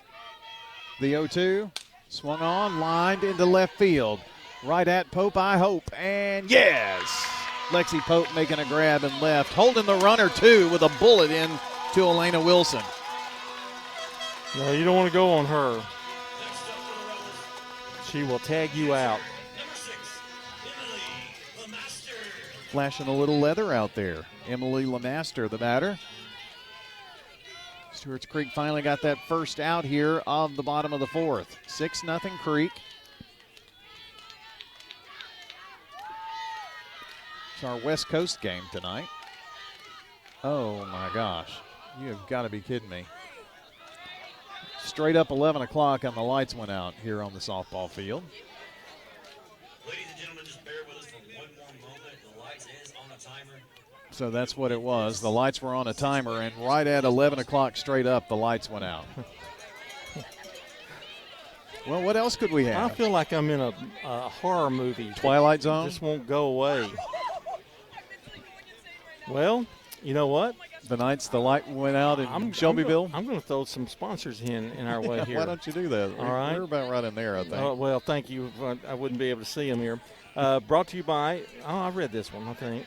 [SPEAKER 2] The 0-2, swung on, lined into left field. Right at Pope, I hope, and yes! Lexi Pope making a grab and left, holding the runner too with a bullet in to Elena Wilson.
[SPEAKER 3] No, you don't want to go on her. She will tag you out.
[SPEAKER 2] Flashing a little leather out there. Emily Lemaster, the batter. Stewarts Creek finally got that first out here of the bottom of the fourth. 6-0 Creek. It's our West Coast game tonight. Oh my gosh, you have got to be kidding me. Straight up 11 o'clock and the lights went out here on the softball field.
[SPEAKER 16] Ladies and gentlemen, just bear with us for one more moment. The lights is on a timer.
[SPEAKER 2] So that's what it was. The lights were on a timer, and right at 11 o'clock straight up, the lights went out. Well, what else could we have?
[SPEAKER 3] I feel like I'm in a horror movie.
[SPEAKER 2] Twilight Zone?
[SPEAKER 3] It just won't go away. Well, you know what?
[SPEAKER 2] The nights the light went out in Shelbyville?
[SPEAKER 3] I'm going to throw some sponsors in our way here.
[SPEAKER 2] Why don't you do that?
[SPEAKER 3] All right.
[SPEAKER 2] We're about right in there, I think.
[SPEAKER 3] Well, thank you. I wouldn't be able to see them here. Brought to you by, I read this one, I think.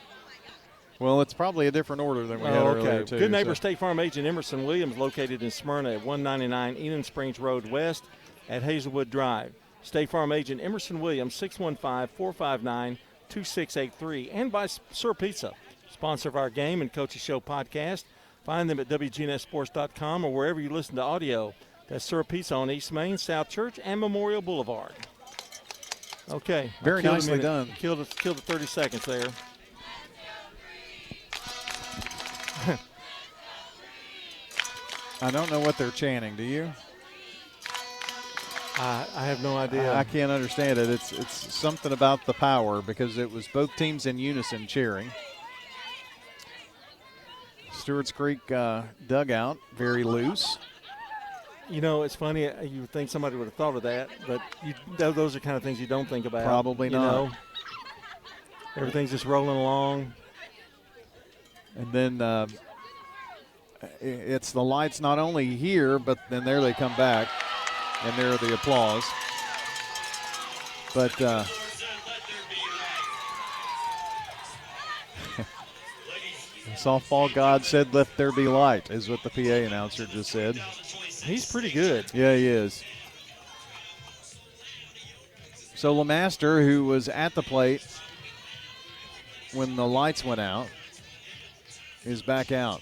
[SPEAKER 2] Well, it's probably a different order than we had earlier, too.
[SPEAKER 3] Good Neighbor State Farm agent Emerson Williams, located in Smyrna at 199 Eden Springs Road West at Hazelwood Drive. State Farm agent Emerson Williams, 615-459-2683. And by Sir Pizza, sponsor of our game and Coach's Show podcast. Find them at WGNSSports.com or wherever you listen to audio. That's Sir Pizza on East Main, South Church, and Memorial Boulevard. Okay.
[SPEAKER 2] Very nicely done.
[SPEAKER 3] Killed the 30 seconds there.
[SPEAKER 2] I don't know what they're chanting. Do you?
[SPEAKER 3] I have no idea.
[SPEAKER 2] I can't understand it. It's something about the power because it was both teams in unison cheering. Stewarts Creek dugout, very loose.
[SPEAKER 3] You know, it's funny. You would think somebody would have thought of that, but those are kind of things you don't think about.
[SPEAKER 2] Probably not.
[SPEAKER 3] Know? Everything's just rolling along.
[SPEAKER 2] And then it's the lights not only here, but then there they come back, and there are the applause. But the softball god said, "Let there be light," is what the PA announcer just said.
[SPEAKER 3] He's pretty good.
[SPEAKER 2] Yeah, he is. So Lemaster, who was at the plate when the lights went out, is back out.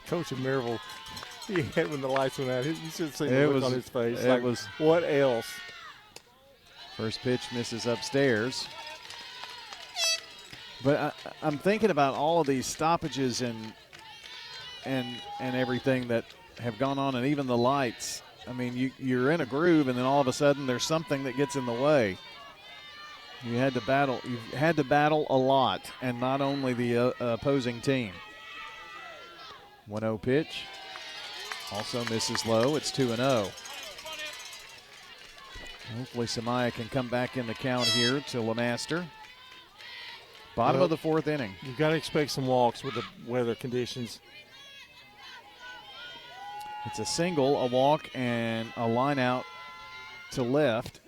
[SPEAKER 3] Coach of Maryville, he had when the lights went out. You should have seen the look on his face.
[SPEAKER 2] It was
[SPEAKER 3] what else?
[SPEAKER 2] First pitch misses upstairs. But I'm thinking about all of these stoppages and everything that have gone on, and even the lights. I mean, you're in a groove, and then all of a sudden there's something that gets in the way. You had to battle. You've had to battle a lot, and not only the opposing team. 1-0 pitch. Also misses low. It's 2-0. Hopefully Samaya can come back in the count here to LeMaster. Bottom of the fourth inning.
[SPEAKER 3] You've got to expect some walks with the weather conditions.
[SPEAKER 2] It's a single, a walk, and a line out to left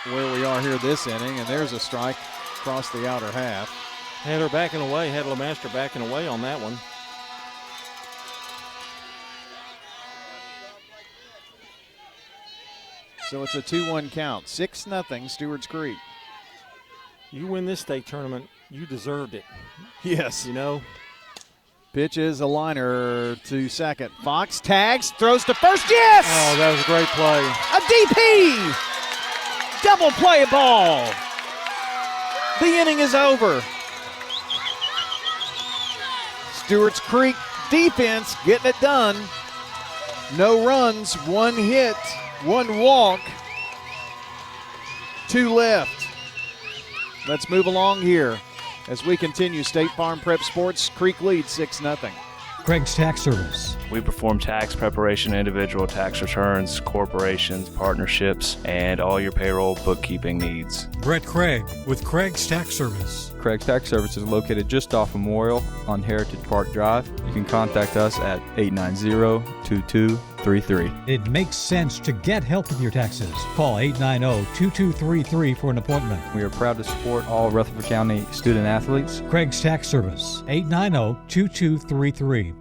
[SPEAKER 2] where we are here this inning, and there's a strike across the outer half.
[SPEAKER 3] Had her backing away, had LeMaster backing away on that one.
[SPEAKER 2] So it's a 2-1 count. 6-0 Stewarts Creek.
[SPEAKER 3] You win this state tournament, you deserved it.
[SPEAKER 2] Yes.
[SPEAKER 3] You know?
[SPEAKER 2] Pitch is a liner to second. Fox tags, throws to first. Yes!
[SPEAKER 3] Oh, that was a great play.
[SPEAKER 2] A DP! Double play ball. The inning is over. Stewarts Creek defense getting it done. No runs, 1 hit, 1 walk, 2 left. Let's move along here as we continue. State Farm Prep Sports, Creek leads 6-0.
[SPEAKER 17] Craig's Tax Service.
[SPEAKER 18] We perform tax preparation, individual tax returns, corporations, partnerships, and all your payroll bookkeeping needs.
[SPEAKER 17] Brett Craig with Craig's Tax Service.
[SPEAKER 20] Craig's Tax Service is located just off Memorial on Heritage Park Drive. You can contact us at 890-2233.
[SPEAKER 17] It makes sense to get help with your taxes. Call 890-2233 for an appointment.
[SPEAKER 20] We are proud to support all Rutherford County student athletes.
[SPEAKER 17] Craig's Tax Service, 890-2233.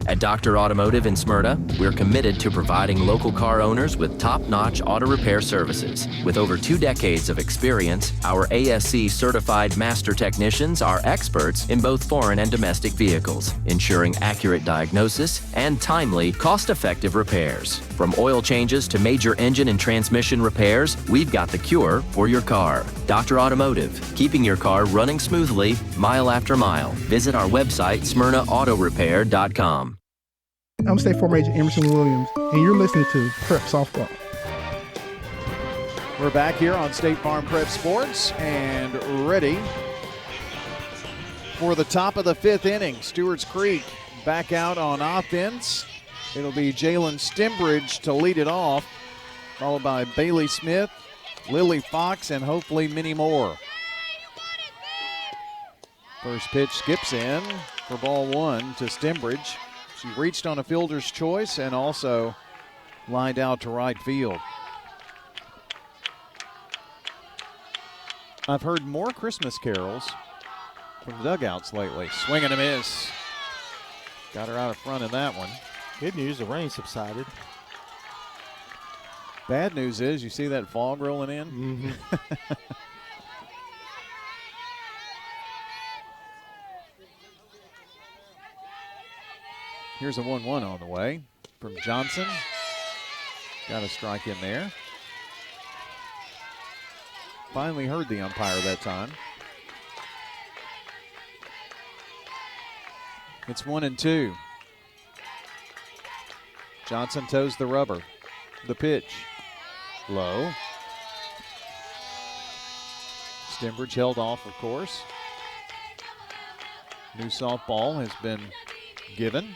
[SPEAKER 21] At Dr. Automotive in Smyrna, we're committed to providing local car owners with top-notch auto repair services. With over 2 decades of experience, our ASC certified master technicians are experts in both foreign and domestic vehicles, ensuring accurate diagnosis and timely, cost-effective repairs. From oil changes to major engine and transmission repairs, we've got the cure for your car. Dr. Automotive, keeping your car running smoothly, mile after mile. Visit our website, smyrnaautorepair.com.
[SPEAKER 23] I'm State Farm Agent Emerson Williams, and you're listening to Prep Softball.
[SPEAKER 2] We're back here on State Farm Prep Sports and ready for the top of the 5th inning. Stewarts Creek back out on offense. It'll be Jalen Stembridge to lead it off, followed by Bailey Smith, Lily Fox, and hopefully many more. First pitch skips in for ball 1 to Stembridge. She reached on a fielder's choice and also lined out to right field. I've heard more Christmas carols from the dugouts lately. Swing and a miss. Got her out of front in that one.
[SPEAKER 3] Good news, the rain subsided.
[SPEAKER 2] Bad news is you see that fog rolling in?
[SPEAKER 3] Mm-hmm.
[SPEAKER 2] Here's a 1-1 on the way from Johnson. Got a strike in there. Finally heard the umpire that time. It's 1-2. Johnson toes the rubber. The pitch. Low. Stembridge held off, of course. New softball has been given.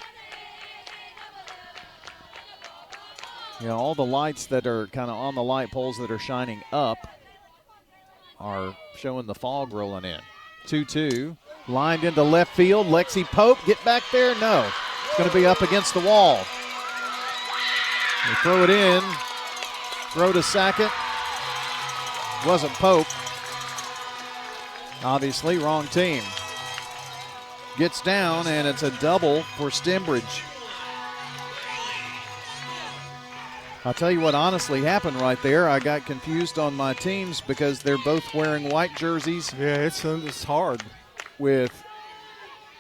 [SPEAKER 2] You know, all the lights that are kind of on the light poles that are shining up are showing the fog rolling in. 2-2, lined into left field. Lexi Pope, get back there. No, it's going to be up against the wall. They throw it in, throw to second. Wasn't Pope. Obviously, wrong team. Gets down, and it's a double for Stembridge. I'll tell you what honestly happened right there. I got confused on my teams because they're both wearing white jerseys.
[SPEAKER 3] Yeah, it's hard.
[SPEAKER 2] With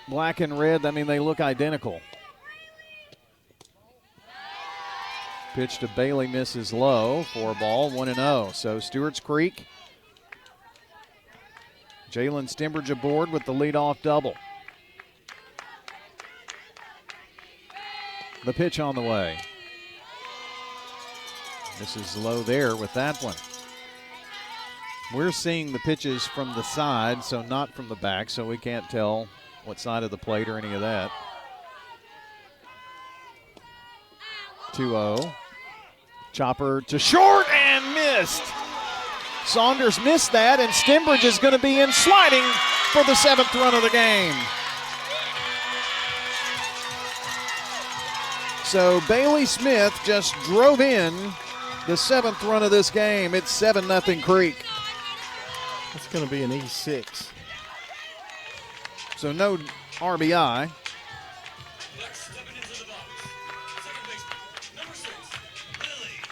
[SPEAKER 2] black and red, I mean, they look identical. Pitch to Bailey misses low. 4-ball, 1-0. So Stewarts Creek. Jalen Stembridge aboard with the leadoff double. The pitch on the way. This is low there with that one. We're seeing the pitches from the side, so not from the back, so we can't tell what side of the plate or any of that. 2-0. Chopper to short and missed. Saunders missed that, and Stembridge is going to be in sliding for the 7th run of the game. So Bailey Smith just drove in the 7th run of this game. It's 7-0 Creek.
[SPEAKER 3] That's going to be an E6.
[SPEAKER 2] So no RBI.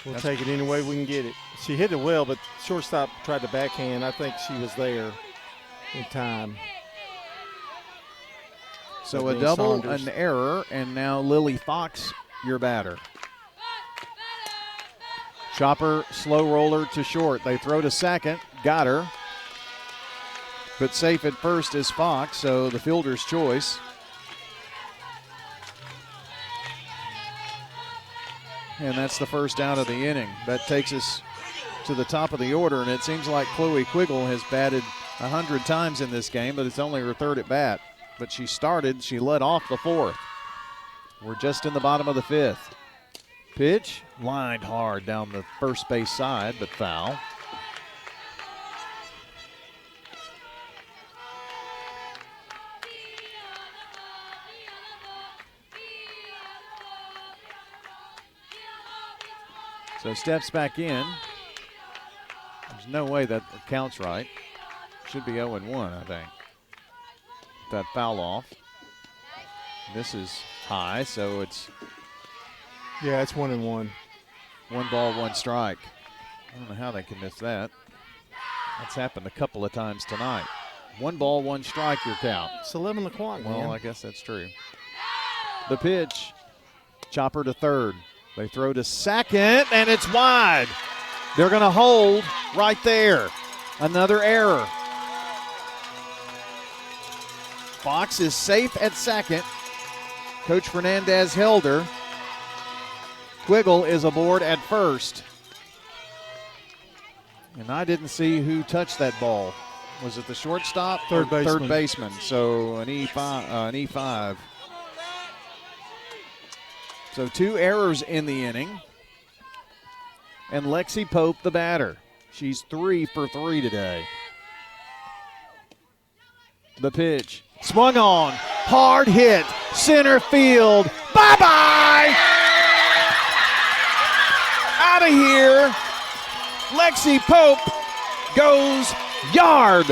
[SPEAKER 3] We'll take it any way we can get it. She hit it well, but shortstop tried to backhand. I think she was there in time.
[SPEAKER 2] So a double, an error, and now Lily Fox, your batter. Chopper, slow roller to short. They throw to second, got her. But safe at first is Fox, so the fielder's choice. And that's the first out of the inning. That takes us to the top of the order, and it seems like Chloe Quiggle has batted 100 times in this game, but it's only her 3rd at bat. But she led off the 4th. We're just in the bottom of the 5th. Pitch, lined hard down the first base side, but foul. So steps back in. There's no way that counts right. Should be 0-1, I think. That foul off. This is high, so it's...
[SPEAKER 3] Yeah, it's 1-1.
[SPEAKER 2] 1 ball, 1 strike. I don't know how they can miss that. That's happened a couple of times tonight. 1 ball, 1 strike, your count.
[SPEAKER 3] It's 11 o'clock, man.
[SPEAKER 2] Well, I guess that's true. The pitch. Chopper to 3rd. They throw to second, and it's wide. They're going to hold right there. Another error. Fox is safe at second. Coach Fernandez held her. Quiggle is aboard at first. And I didn't see who touched that ball. Was it the shortstop?
[SPEAKER 3] Third baseman.
[SPEAKER 2] Third baseman. So an E5. So 2 errors in the inning. And Lexi Pope, the batter. She's 3 for 3 today. The pitch. Swung on. Hard hit. Center field. Bye-bye! Out of here. Lexi Pope goes yard.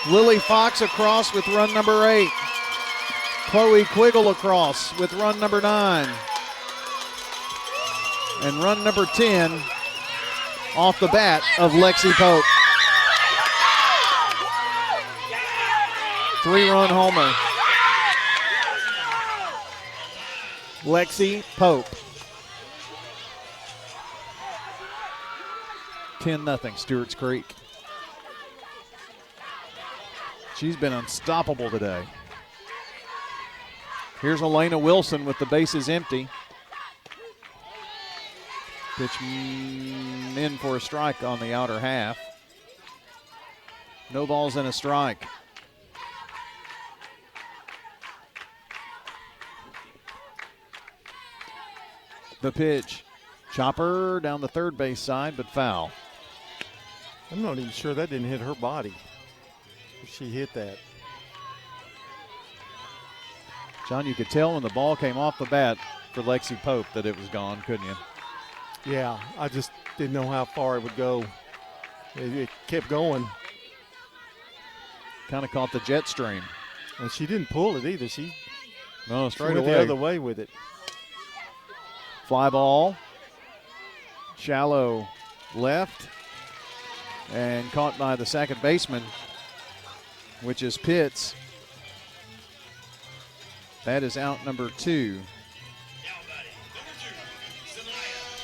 [SPEAKER 2] Lily Fox across with run number 8. Chloe Quiggle across with run number 9. And run number 10 off the bat of Lexi Pope. 3-run homer. Lexi Pope. 10-0 Stewarts Creek. She's been unstoppable today. Here's Elena Wilson with the bases empty. Pitch in for a strike on the outer half. No balls and a strike. The pitch. Chopper down the third base side, but foul.
[SPEAKER 3] I'm not even sure that didn't hit her body. If she hit that.
[SPEAKER 2] John, you could tell when the ball came off the bat for Lexi Pope that it was gone, couldn't you?
[SPEAKER 3] Yeah, I just didn't know how far it would go. It kept going.
[SPEAKER 2] Kind of caught the jet stream.
[SPEAKER 3] And she didn't pull it either. She
[SPEAKER 2] straight
[SPEAKER 3] went
[SPEAKER 2] away.
[SPEAKER 3] the other way with it.
[SPEAKER 2] Fly ball. Shallow left. And caught by the second baseman, which is Pitts. That is out number 2.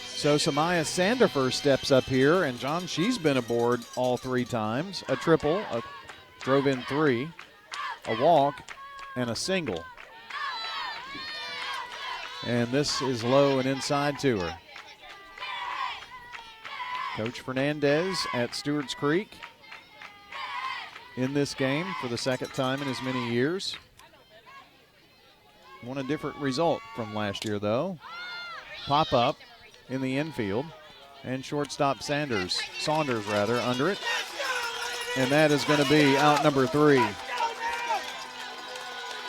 [SPEAKER 2] So Samaya Sandifer steps up here, and John, she's been aboard all 3 times. A triple, a drove in 3, a walk, and a single. And this is low and inside to her. Coach Fernandez at Stewarts Creek in this game for the second time in as many years. Want a different result from last year, though. Pop up in the infield, and shortstop Saunders under it. And that is going to be out number 3.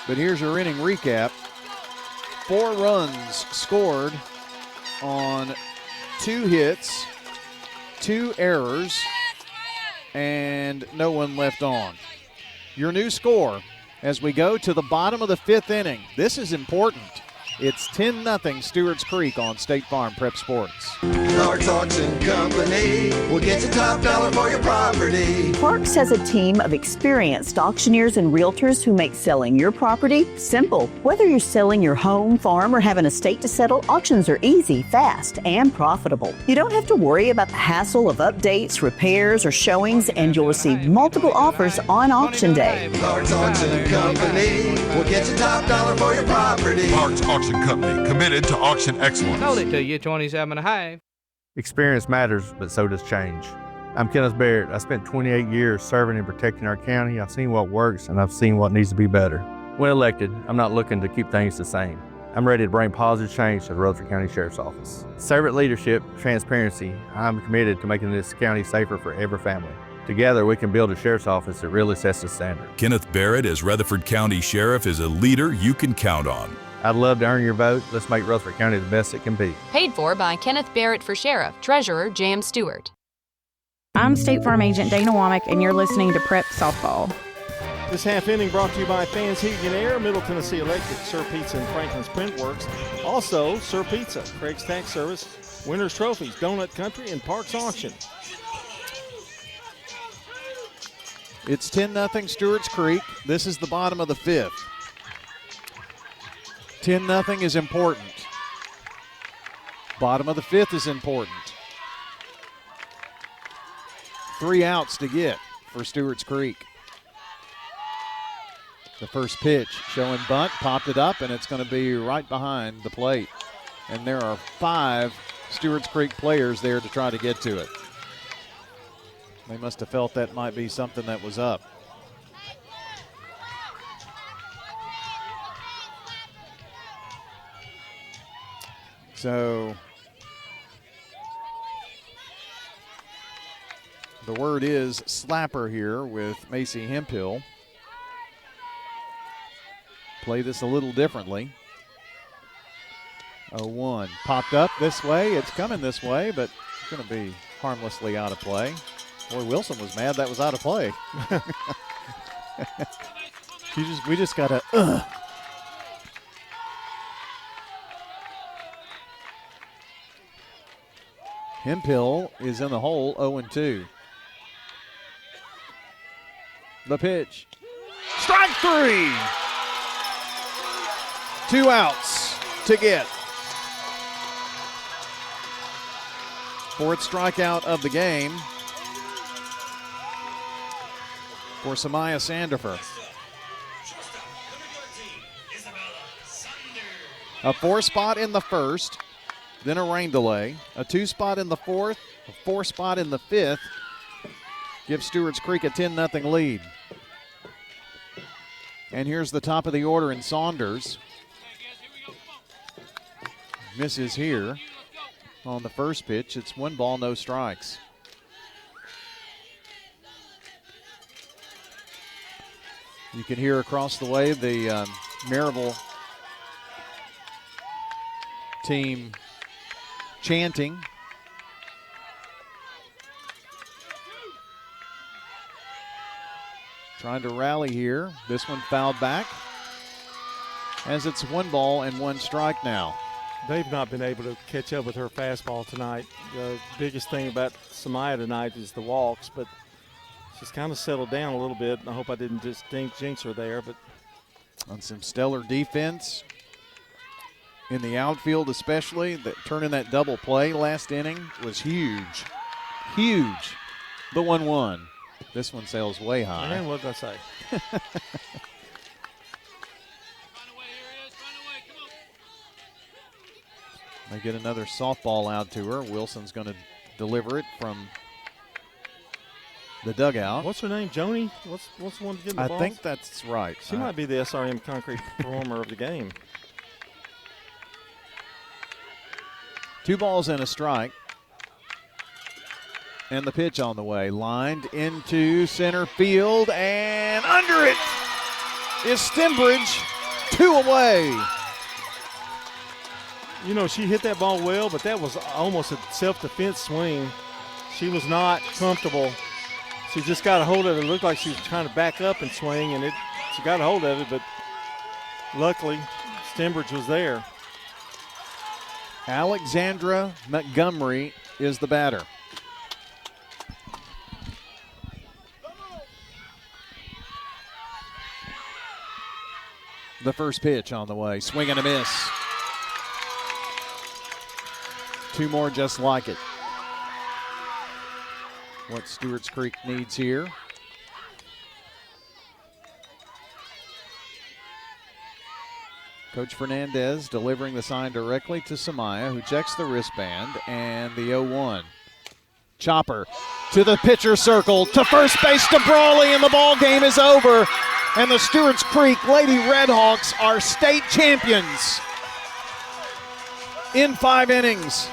[SPEAKER 2] But here's your inning recap. 4 runs scored on 2 hits, 2 errors, and no one left on. Your new score as we go to the bottom of the 5th inning. This is important. It's 10-0 Stewarts Creek on State Farm Prep Sports.
[SPEAKER 1] Parks Auction Company will get you top dollar for your property.
[SPEAKER 4] Parks has a team of experienced auctioneers and realtors who make selling your property simple. Whether you're selling your home, farm, or have an estate to settle, auctions are easy, fast, and profitable. You don't have to worry about the hassle of updates, repairs, or showings, and you'll receive multiple offers on auction day.
[SPEAKER 1] Parks Auction Company will get you top dollar for your property.
[SPEAKER 5] Parks Auction Company, committed to auction excellence.
[SPEAKER 6] Sold it to you, 27.5.
[SPEAKER 24] Experience matters, but so does change. I'm Kenneth Barrett. I spent 28 years serving and protecting our county. I've seen what works, and I've seen what needs to be better. When elected, I'm not looking to keep things the same. I'm ready to bring positive change to the Rutherford County Sheriff's Office. Servant leadership, transparency, I'm committed to making this county safer for every family. Together, we can build a sheriff's office that really sets the standard.
[SPEAKER 5] Kenneth Barrett as Rutherford County Sheriff is a leader you can count on.
[SPEAKER 24] I'd love to earn your vote. Let's make Rutherford County the best it can be.
[SPEAKER 26] Paid for by Kenneth Barrett for Sheriff, Treasurer Jam Stewart.
[SPEAKER 25] I'm State Farm Agent Dana Womack, and you're listening to Prep Softball.
[SPEAKER 3] This half inning brought to you by Fans Heating and Air, Middle Tennessee Electric, Sir Pizza, and Franklin's Print Works. Also, Sir Pizza, Craig's Tax Service, Winners Trophies, Donut Country, and Parks Auction.
[SPEAKER 2] It's 10-0 Stewarts Creek. This is the bottom of the 5th. 10-0 is important. Bottom of the 5th is important. 3 outs to get for Stewarts Creek. The first pitch showing bunt, popped it up, and it's going to be right behind the plate. And there are 5 Stewarts Creek players there to try to get to it. They must have felt that might be something that was up. So the word is slapper here with Macy Hemphill. Play this a little differently. 0-1. Popped up this way. It's coming this way, but it's going to be harmlessly out of play. Boy, Wilson was mad that was out of play. We just got to. Hemphill is in the hole, 0-2. The pitch. Strike 3! 2 outs to get. 4th strikeout of the game for Samaya Sandifer. A 4 spot in the 1st. Then a rain delay, a 2 spot in the 4th, a 4 spot in the 5th. Gives Stewarts Creek a 10-0 lead. And here's the top of the order in Saunders. Misses here on the first pitch. It's 1 ball, no strikes. You can hear across the way the Maryville team chanting. Trying to rally here. This one fouled back as it's 1 ball and 1 strike now.
[SPEAKER 3] They've not been able to catch up with her fastball tonight. The biggest thing about Samaya tonight is the walks, but she's kind of settled down a little bit. I hope I didn't just jinx her there. But
[SPEAKER 2] on some stellar defense in the outfield, especially turning that double play last inning was huge. Huge. The 1-1. This one sails way high.
[SPEAKER 3] And what did I say?
[SPEAKER 2] They get another softball out to her. Wilson's going to deliver it from the dugout.
[SPEAKER 3] What's her name? Joni? What's the one getting the balls?
[SPEAKER 2] I think that's right.
[SPEAKER 3] She might be the SRM Concrete Performer of the game.
[SPEAKER 2] 2 balls and a strike. And the pitch on the way. Lined into center field, and under it is Stembridge. 2 away.
[SPEAKER 3] You know, she hit that ball well, but that was almost a self-defense swing. She was not comfortable. She just got a hold of it. It looked like she was trying to back up and swing, and she got a hold of it, but luckily Stembridge was there.
[SPEAKER 2] Alexandra Montgomery is the batter. The first pitch on the way. Swing and a miss. 2 more just like it. What Stewarts Creek needs here. Coach Fernandez delivering the sign directly to Samaya, who checks the wristband, and the 0-1. Chopper to the pitcher circle, to first base to Brawley, and the ball game is over. And the Stewarts Creek Lady Redhawks are state champions in 5 innings.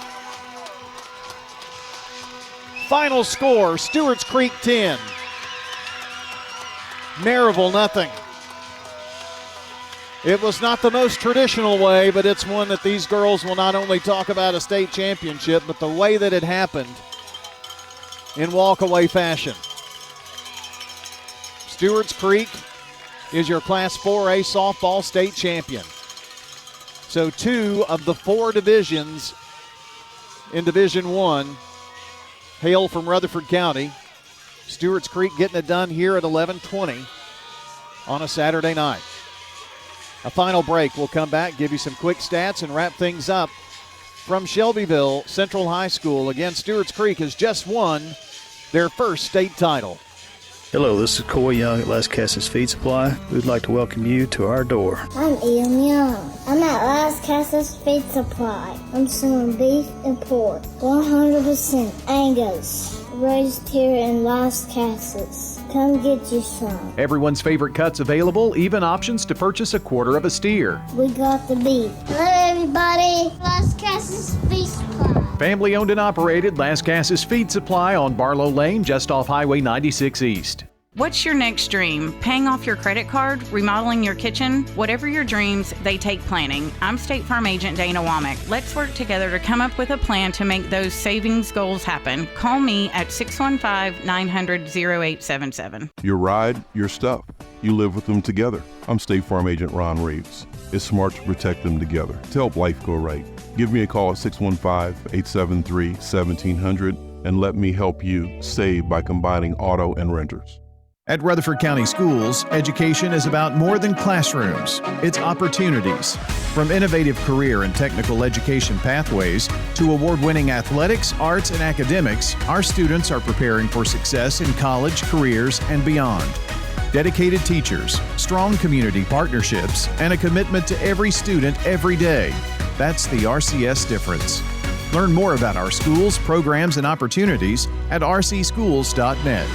[SPEAKER 2] Final score, Stewarts Creek 10, Maryville nothing. It was not the most traditional way, but it's one that these girls will not only talk about a state championship, but the way that it happened in walk-away fashion. Stewarts Creek is your Class 4A softball state champion. So 2 of the 4 divisions in Division 1 hail from Rutherford County. Stewarts Creek getting it done here at 11:20 on a Saturday night. A final break. We'll come back, give you some quick stats, and wrap things up from Shelbyville Central High School. Again, Stewarts Creek has just won their first state title.
[SPEAKER 7] Hello, this is Coy Young at Las Casas Feed Supply. We'd like to welcome you to our door.
[SPEAKER 8] I'm Ian Young. I'm at Las Casas Feed Supply. I'm selling beef and pork, 100% Angus, raised here in Las Casas. Come get you some.
[SPEAKER 9] Everyone's favorite cuts available, even options to purchase a quarter of a steer.
[SPEAKER 8] We got the beef. Hello, everybody. Las Casas Feed Supply.
[SPEAKER 9] Family owned and operated, Las Casas Feed Supply on Barlow Lane, just off Highway 96 East.
[SPEAKER 25] What's your next dream? Paying off your credit card? Remodeling your kitchen? Whatever your dreams, they take planning. I'm State Farm Agent Dana Womack. Let's work together to come up with a plan to make those savings goals happen. Call me at 615-900-0877.
[SPEAKER 10] Your ride, your stuff. You live with them together. I'm State Farm Agent Ron Reeves. It's smart to protect them together to help life go right. Give me a call at 615-873-1700 and let me help you save by combining auto and renters.
[SPEAKER 9] At Rutherford County Schools, education is about more than classrooms. It's opportunities. From innovative career and technical education pathways to award-winning athletics, arts, and academics, our students are preparing for success in college, careers, and beyond. Dedicated teachers, strong community partnerships, and a commitment to every student every day. That's the RCS difference. Learn more about our schools, programs, and opportunities at rcschools.net.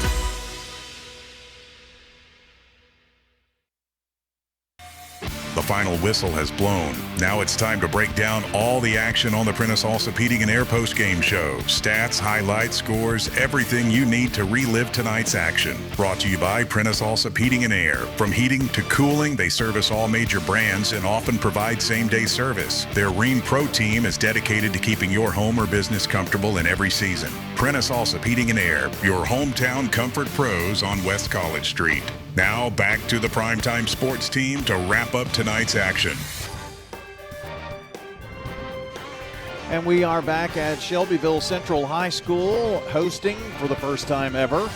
[SPEAKER 19] The final whistle has blown. Now it's time to break down all the action on the Prentice Allsup Heating and Air Post Game Show. Stats, highlights, scores, everything you need to relive tonight's action. Brought to you by Prentice Allsup Heating and Air. From heating to cooling, they service all major brands and often provide same-day service. Their Rheem Pro team is dedicated to keeping your home or business comfortable in every season. Prentice Allsup Heating and Air, your hometown comfort pros on West College Street. Now back to the primetime sports team to wrap up tonight's action.
[SPEAKER 2] And we are back at Shelbyville Central High School, hosting for the first time ever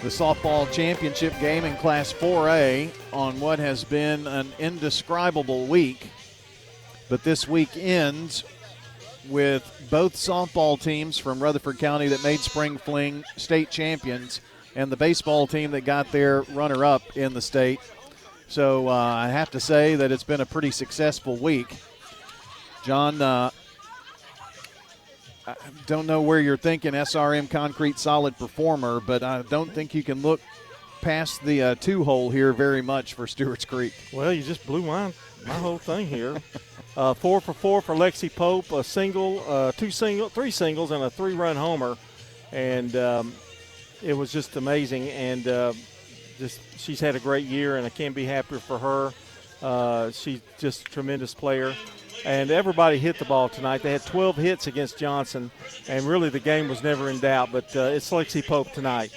[SPEAKER 2] the softball championship game in Class 4A on what has been an indescribable week. But this week ends with both softball teams from Rutherford County that made Spring Fling state champions and the baseball team that got their runner-up in the state. So I have to say that it's been a pretty successful week. John, I don't know where you're thinking SRM Concrete solid performer, but I don't think you can look past the two-hole here very much for Stewarts Creek.
[SPEAKER 3] Well, you just blew my whole thing here. 4 for 4 for Lexi Pope, a single, three singles, and a 3-run homer. And it was just amazing. And she's had a great year, and I can't be happier for her. She's just a tremendous player. And everybody hit the ball tonight. They had 12 hits against Johnson, and really the game was never in doubt. But it's Lexi Pope tonight.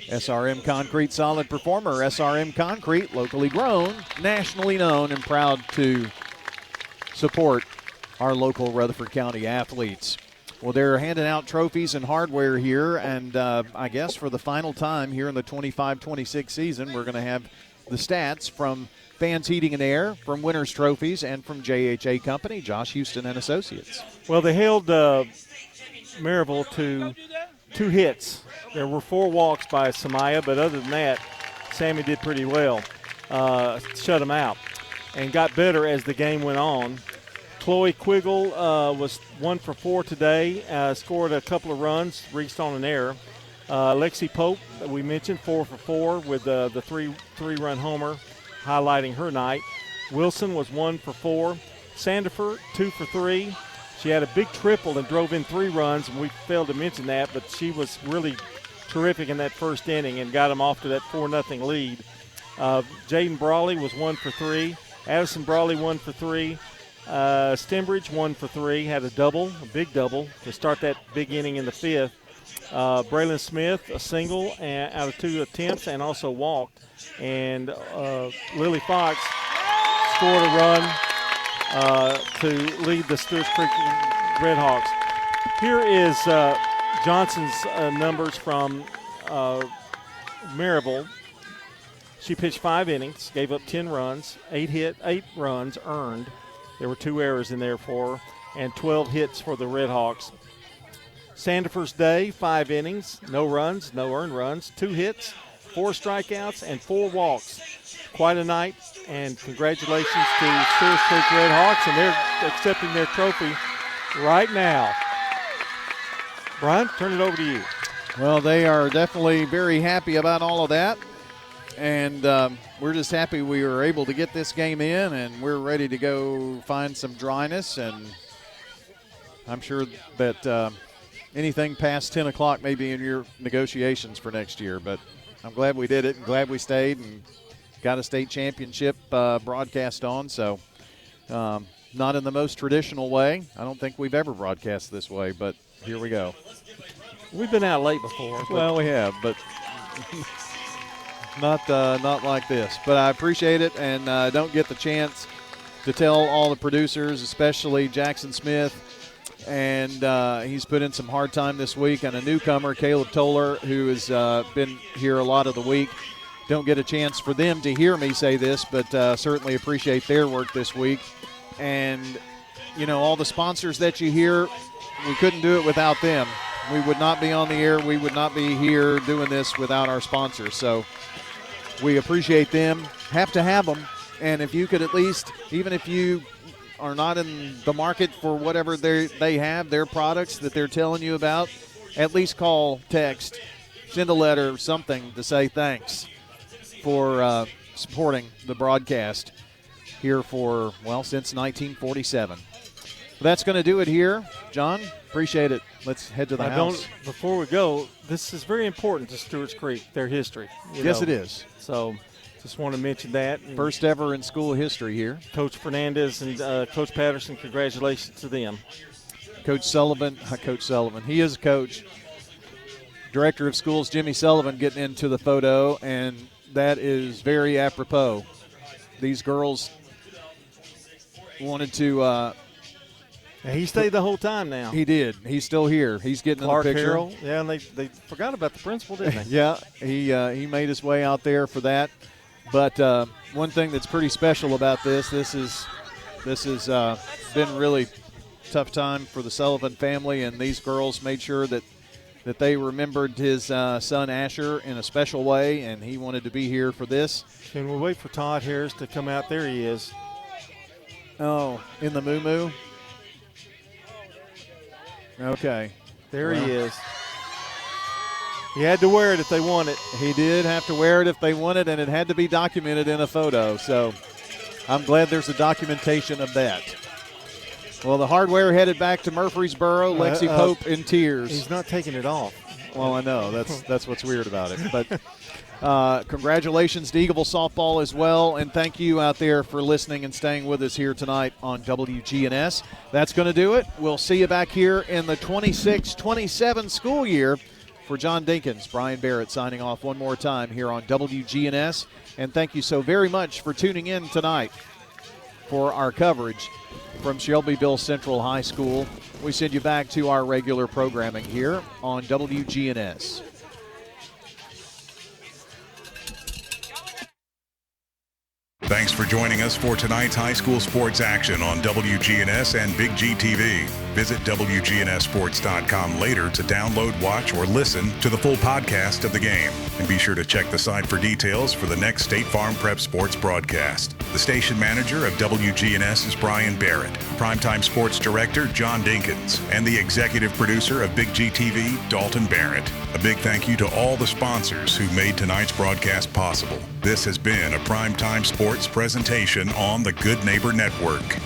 [SPEAKER 2] SRM Concrete solid performer. SRM Concrete, locally grown, nationally known, and proud to support our local Rutherford County athletes. Well, they're handing out trophies and hardware here, and I guess for the final time here in the 25-26 season, we're going to have the stats from Fans Heating and Air, from Winners Trophies, and from JHA Company, Josh Houston and Associates.
[SPEAKER 3] Well, they held Maryville to 2 hits. There were 4 walks by Samaya, but other than that, Sammy did pretty well. Shut them out and got better as the game went on. Chloe Quiggle was 1 for 4 today, scored a couple of runs, reached on an error. Lexi Pope, we mentioned, 4 for 4 with the 3-run homer, highlighting her night. Wilson was 1 for 4. Sandifer, 2 for 3. She had a big triple and drove in 3 runs, and we failed to mention that, but she was really terrific in that first inning and got them off to that 4-0 lead. Jaden Brawley was 1 for 3. Addison Brawley 1 for 3. Stembridge 1 for 3, had a big double to start that big inning in the 5th. Braylon Smith, a single out of 2 attempts and also walked. And Lily Fox scored a run to lead the Stewarts Creek Redhawks. Here is Johnson's numbers from Maryville. She pitched 5 innings, gave up 10 runs, 8 runs earned. There were 2 errors in there for her, and 12 hits for the Redhawks. Sandifer's day, 5 innings, no runs, no earned runs, 2 hits, 4 strikeouts, and 4 walks. Quite a night, and congratulations to Stewarts Creek Redhawks, and they're accepting their trophy right now. Brian, turn it over to you.
[SPEAKER 2] Well, they are definitely very happy about all of that. And we're just happy we were able to get this game in, and we're ready to go find some dryness. And I'm sure that anything past 10 o'clock may be in your negotiations for next year. But I'm glad we did it and glad we stayed and got a state championship broadcast on. So not in the most traditional way. I don't think we've ever broadcast this way, but here we go.
[SPEAKER 3] We've been out late before.
[SPEAKER 2] Well, we have, but – Not like this, but I appreciate it, and don't get the chance to tell all the producers, especially Jackson Smith, and he's put in some hard time this week, and a newcomer, Caleb Toller, who has been here a lot of the week. Don't get a chance for them to hear me say this, but certainly appreciate their work this week. And, you know, all the sponsors that you hear, we couldn't do it without them. We would not be on the air. We would not be here doing this without our sponsors. So we appreciate them, have to have them, and if you could at least, even if you are not in the market for whatever they have, their products that they're telling you about, at least call, text, send a letter, something to say thanks for supporting the broadcast here for, well, since 1947. That's going to do it here. John, appreciate it. Let's head to the house.
[SPEAKER 3] Before we go, this is very important to Stewarts Creek, their history.
[SPEAKER 2] Yes, it is.
[SPEAKER 3] So just want to mention that.
[SPEAKER 2] First ever in school history here.
[SPEAKER 3] Coach Fernandez and Coach Patterson, congratulations to them.
[SPEAKER 2] Coach Sullivan, he is a coach. Director of Schools, Jimmy Sullivan, getting into the photo, and that is very apropos. These girls wanted to
[SPEAKER 3] he stayed the whole time now.
[SPEAKER 2] He did. He's still here. He's getting
[SPEAKER 3] Clark
[SPEAKER 2] in the picture.
[SPEAKER 3] Harrell. Yeah, and they forgot about the principal, didn't they?
[SPEAKER 2] Yeah, he made his way out there for that. But one thing that's pretty special about this has been really tough time for the Sullivan family, and these girls made sure that they remembered his son Asher in a special way, and he wanted to be here for this.
[SPEAKER 3] Can we wait for Todd Harris to come out? There he is.
[SPEAKER 2] Oh, in the moo-moo? Okay.
[SPEAKER 3] There he is. He had to wear it if they want it.
[SPEAKER 2] He did have to wear it if they want it, and it had to be documented in a photo. So I'm glad there's a documentation of that. Well, the hardware headed back to Murfreesboro. Lexi Pope in tears.
[SPEAKER 3] He's not taking it off.
[SPEAKER 2] Well, I know. That's what's weird about it. But congratulations to Eagleville softball as well, and thank you out there for listening and staying with us here tonight on WGNS. That's going to do it. We'll see you back here in the 26-27 school year. For John Dinkins, Brian Barrett signing off one more time here on WGNS. And thank you so very much for tuning in tonight for our coverage from Shelbyville Central High School. We send you back to our regular programming here on WGNS.
[SPEAKER 19] Thanks for joining us for tonight's high school sports action on WGNS and Big G TV. Visit WGNSSports.com later to download, watch, or listen to the full podcast of the game. And be sure to check the site for details for the next State Farm Prep Sports broadcast. The station manager of WGNS is Brian Barrett, Primetime Sports Director John Dinkins, and the executive producer of Big G TV, Dalton Barrett. A big thank you to all the sponsors who made tonight's broadcast possible. This has been a Primetime Sports presentation on the Good Neighbor Network.